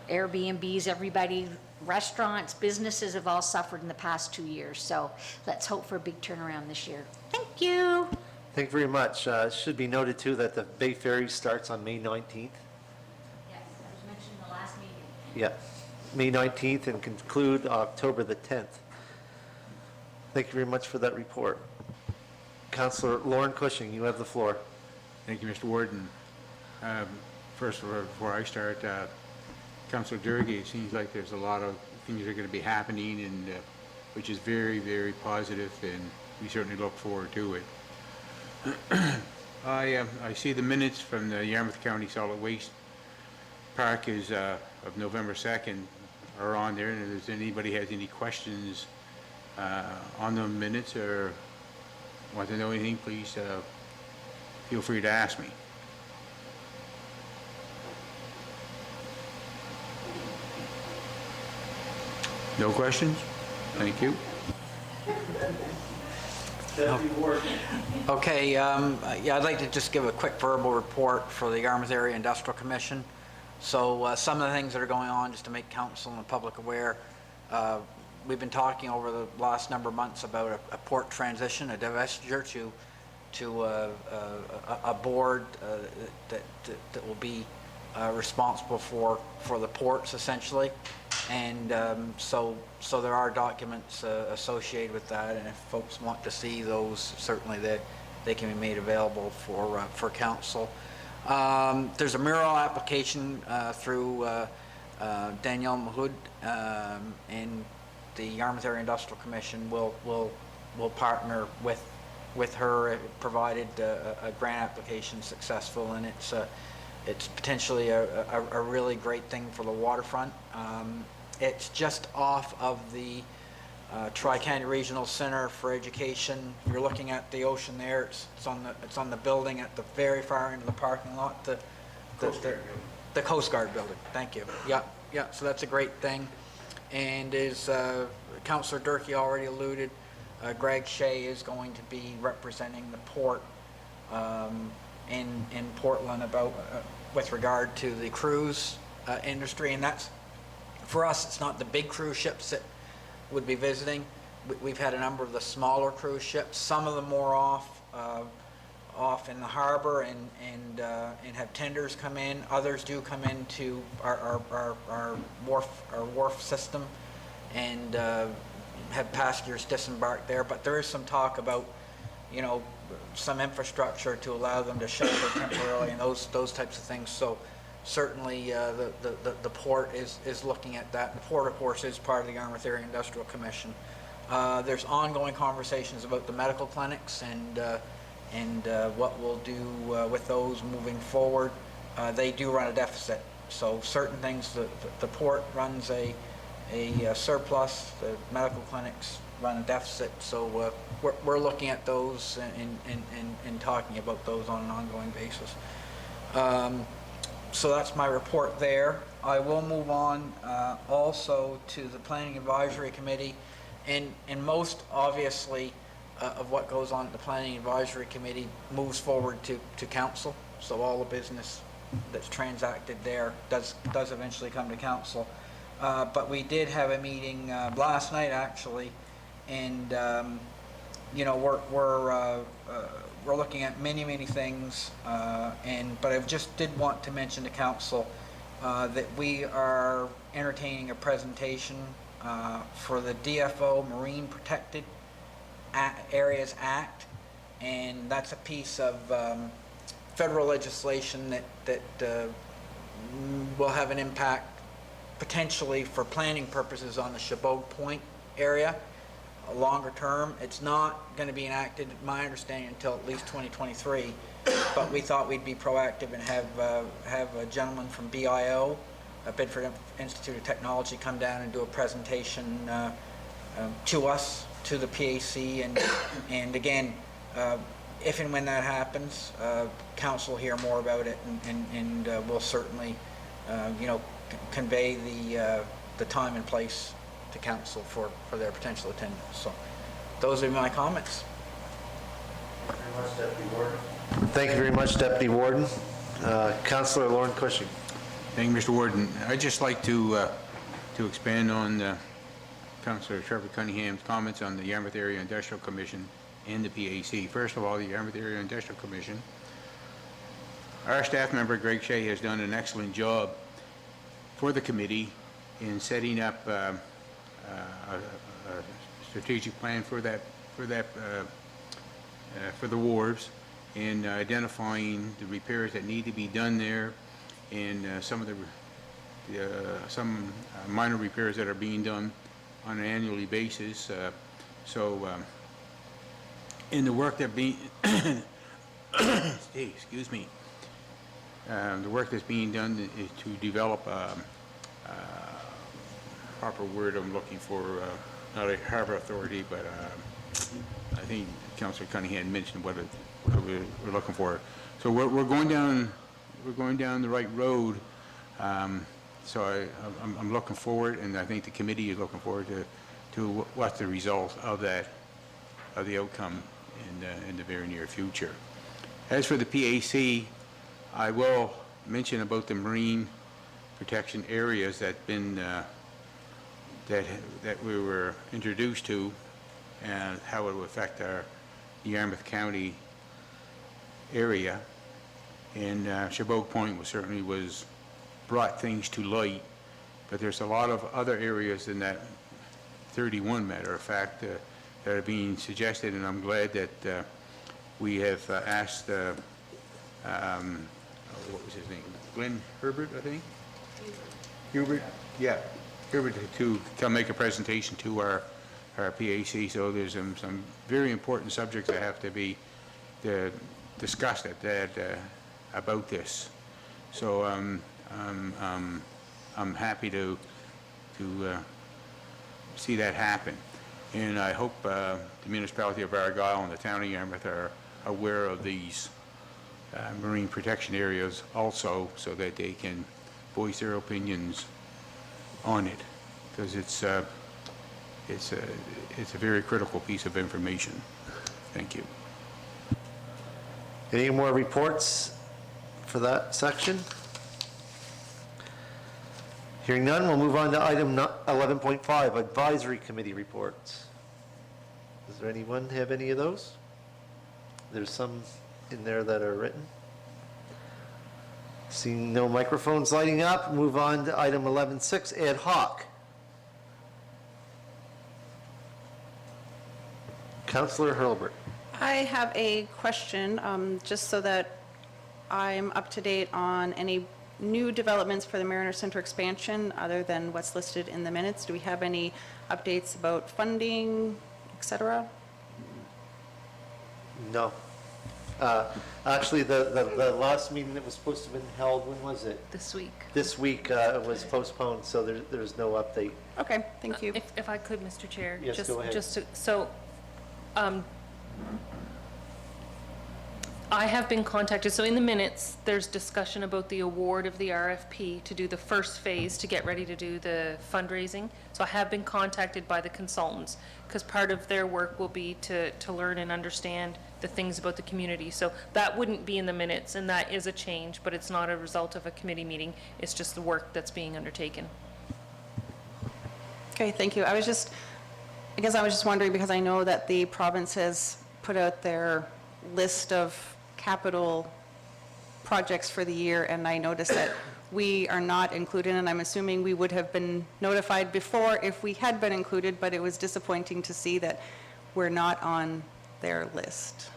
Airbnbs, everybody, restaurants, businesses have all suffered in the past 2 years. So let's hope for a big turnaround this year. Thank you. Thank you very much. It should be noted too that the Bay Ferry starts on May 19th. Yeah, May 19th and conclude October the 10th. Thank you very much for that report. Councillor Lauren Cushing, you have the floor. Thank you, Mr. Warden. First of all, before I start, Councillor Durkee, it seems like there's a lot of things that are going to be happening, and which is very, very positive, and we certainly look forward to it. I see the minutes from the Yarmouth County Solid Waste Park is of November 2nd are on there, and if anybody has any questions on the minutes or want to know anything, please feel free to ask me. No questions? Thank you. Okay, yeah, I'd like to just give a quick verbal report for the Yarmouth Area Industrial Commission. So some of the things that are going on, just to make council and the public aware, we've been talking over the last number of months about a port transition, a divestiture to a board that will be responsible for the ports essentially. And so there are documents associated with that, and if folks want to see those, certainly they can be made available for council. There's a mural application through Danielle Mahood, and the Yarmouth Area Industrial Commission will partner with her, provided a grant application successful, and it's potentially a really great thing for the waterfront. It's just off of the Tri-County Regional Center for Education. You're looking at the ocean there. It's on the building at the very far end of the parking lot. The Coast Guard building. Thank you. Yeah. So that's a great thing. And as Councillor Durkee already alluded, Greg Shea is going to be representing the port in Portland about with regard to the cruise industry, and that's, for us, it's not the big cruise ships that would be visiting. We've had a number of the smaller cruise ships, some of them more off in the harbor and have tenders come in. Others do come into our wharf system and have passengers disembark there. But there is some talk about, you know, some infrastructure to allow them to shelter temporarily and those types of things. So certainly the port is looking at that. The port, of course, is part of the Yarmouth Area Industrial Commission. There's ongoing conversations about the medical clinics and what we'll do with those moving forward. They do run a deficit, so certain things, the port runs a surplus, the medical clinics run a deficit, so we're looking at those and talking about those on an ongoing basis. So that's my report there. I will move on also to the Planning Advisory Committee, and most obviously of what goes on at the Planning Advisory Committee moves forward to council. So all the business that's transacted there does eventually come to council. But we did have a meeting last night actually, and you know, we're looking at many things, but I just did want to mention to council that we are entertaining a presentation for the DFO Marine Protected Areas Act, and that's a piece of federal legislation that will have an impact potentially for planning purposes on the Chabot Point area. Longer term, it's not going to be enacted, my understanding, until at least 2023. But we thought we'd be proactive and have a gentleman from BIO, Bedford Institute of Technology, come down and do a presentation to us, to the PAC, and again, if and when that happens, council will hear more about it, and we'll certainly, you know, convey the time and place to council for their potential attendance. So those are my comments. Thank you very much, Deputy Warden. Councillor Lauren Cushing. Thank you, Mr. Warden. I'd just like to expand on Councillor Trevor Cunningham's comments on the Yarmouth Area Industrial Commission and the PAC. First of all, the Yarmouth Area Industrial Commission. Our staff member, Greg Shea, has done an excellent job for the committee in setting up a strategic plan for the wharves, and identifying the repairs that need to be done there, and some minor repairs that are being done on an annually basis. In the work that being, excuse me, the work that's being done is to develop proper word I'm looking for, not a harbor authority, but I think Councillor Cunningham mentioned what we're looking for. So we're going down the right road. So I'm looking forward, and I think the committee is looking forward to what's the result of that, of the outcome in the very near future. As for the PAC, I will mention about the marine protection areas that we were introduced to, and how it will affect the Yarmouth County area. And Chabot Point certainly brought things to light, but there's a lot of other areas in that 31, matter of fact, that are being suggested, and I'm glad that we have asked, what was his name? Glenn Herbert, I think? Hubert? Yeah, Hubert, to come make a presentation to our PAC. So there's some very important subjects that have to be discussed about this. So I'm happy to see that happen. And I hope the municipality of Argyle and the town of Yarmouth are aware of these marine protection areas also, so that they can voice their opinions on it, because it's a very critical piece of information. Thank you. Any more reports for that section? Hearing none, we'll move on to item 11.5, advisory committee reports. Does there anyone have any of those? There's some in there that are written. Seeing no microphones lighting up, move on to item 11.6, ad hoc. Councillor Hurlbert. I have a question, just so that I'm up to date on any new developments for the Mariner Center expansion, other than what's listed in the minutes. Do we have any updates about funding, et cetera? No. Actually, the last meeting that was supposed to have been held, when was it? This week. This week was postponed, so there's no update. Okay, thank you. If I could, Mr. Chair? Yes, go ahead. I have been contacted, so in the minutes, there's discussion about the award of the RFP to do the first phase to get ready to do the fundraising. So I have been contacted by the consultants, because part of their work will be to learn and understand the things about the community. So that wouldn't be in the minutes, and that is a change, but it's not a result of a committee meeting. It's just the work that's being undertaken. Okay, thank you. I was just wondering, because I know that the province has put out their list of capital projects for the year, and I noticed that we are not included, and I'm assuming we would have been notified before if we had been included, but it was disappointing to see that we're not on their list.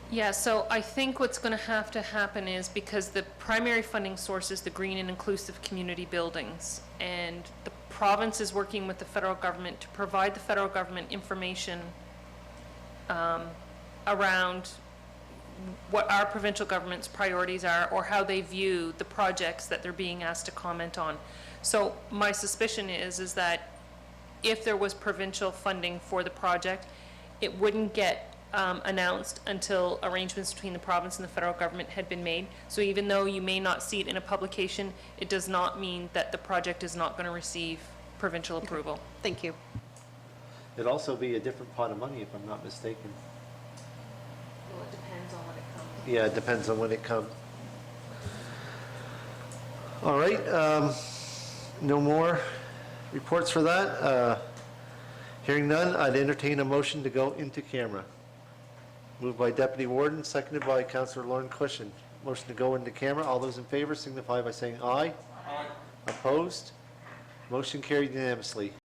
Yeah, so I think what's going to happen is, because the primary funding source is the green and inclusive community buildings, and the province is working with the federal government to provide the federal government information around what our provincial government's priorities are, or how they view the projects that they're being asked to comment on. So my suspicion is that if there was provincial funding for the project, it wouldn't get announced until arrangements between the province and the federal government had been made. So even though you may not see it in a publication, it does not mean that the project is not going to receive provincial approval. Thank you. It'd also be a different pot of money, if I'm not mistaken. Well, it depends on what it comes. Yeah, it depends on when it comes. All right, no more reports for that. Hearing none, I'd entertain a motion to go into camera. Moved by Deputy Warden, seconded by Councillor Lauren Cushion. Motion to go into camera. All those in favor signify by saying aye. Aye. Opposed? Motion carried unanimously.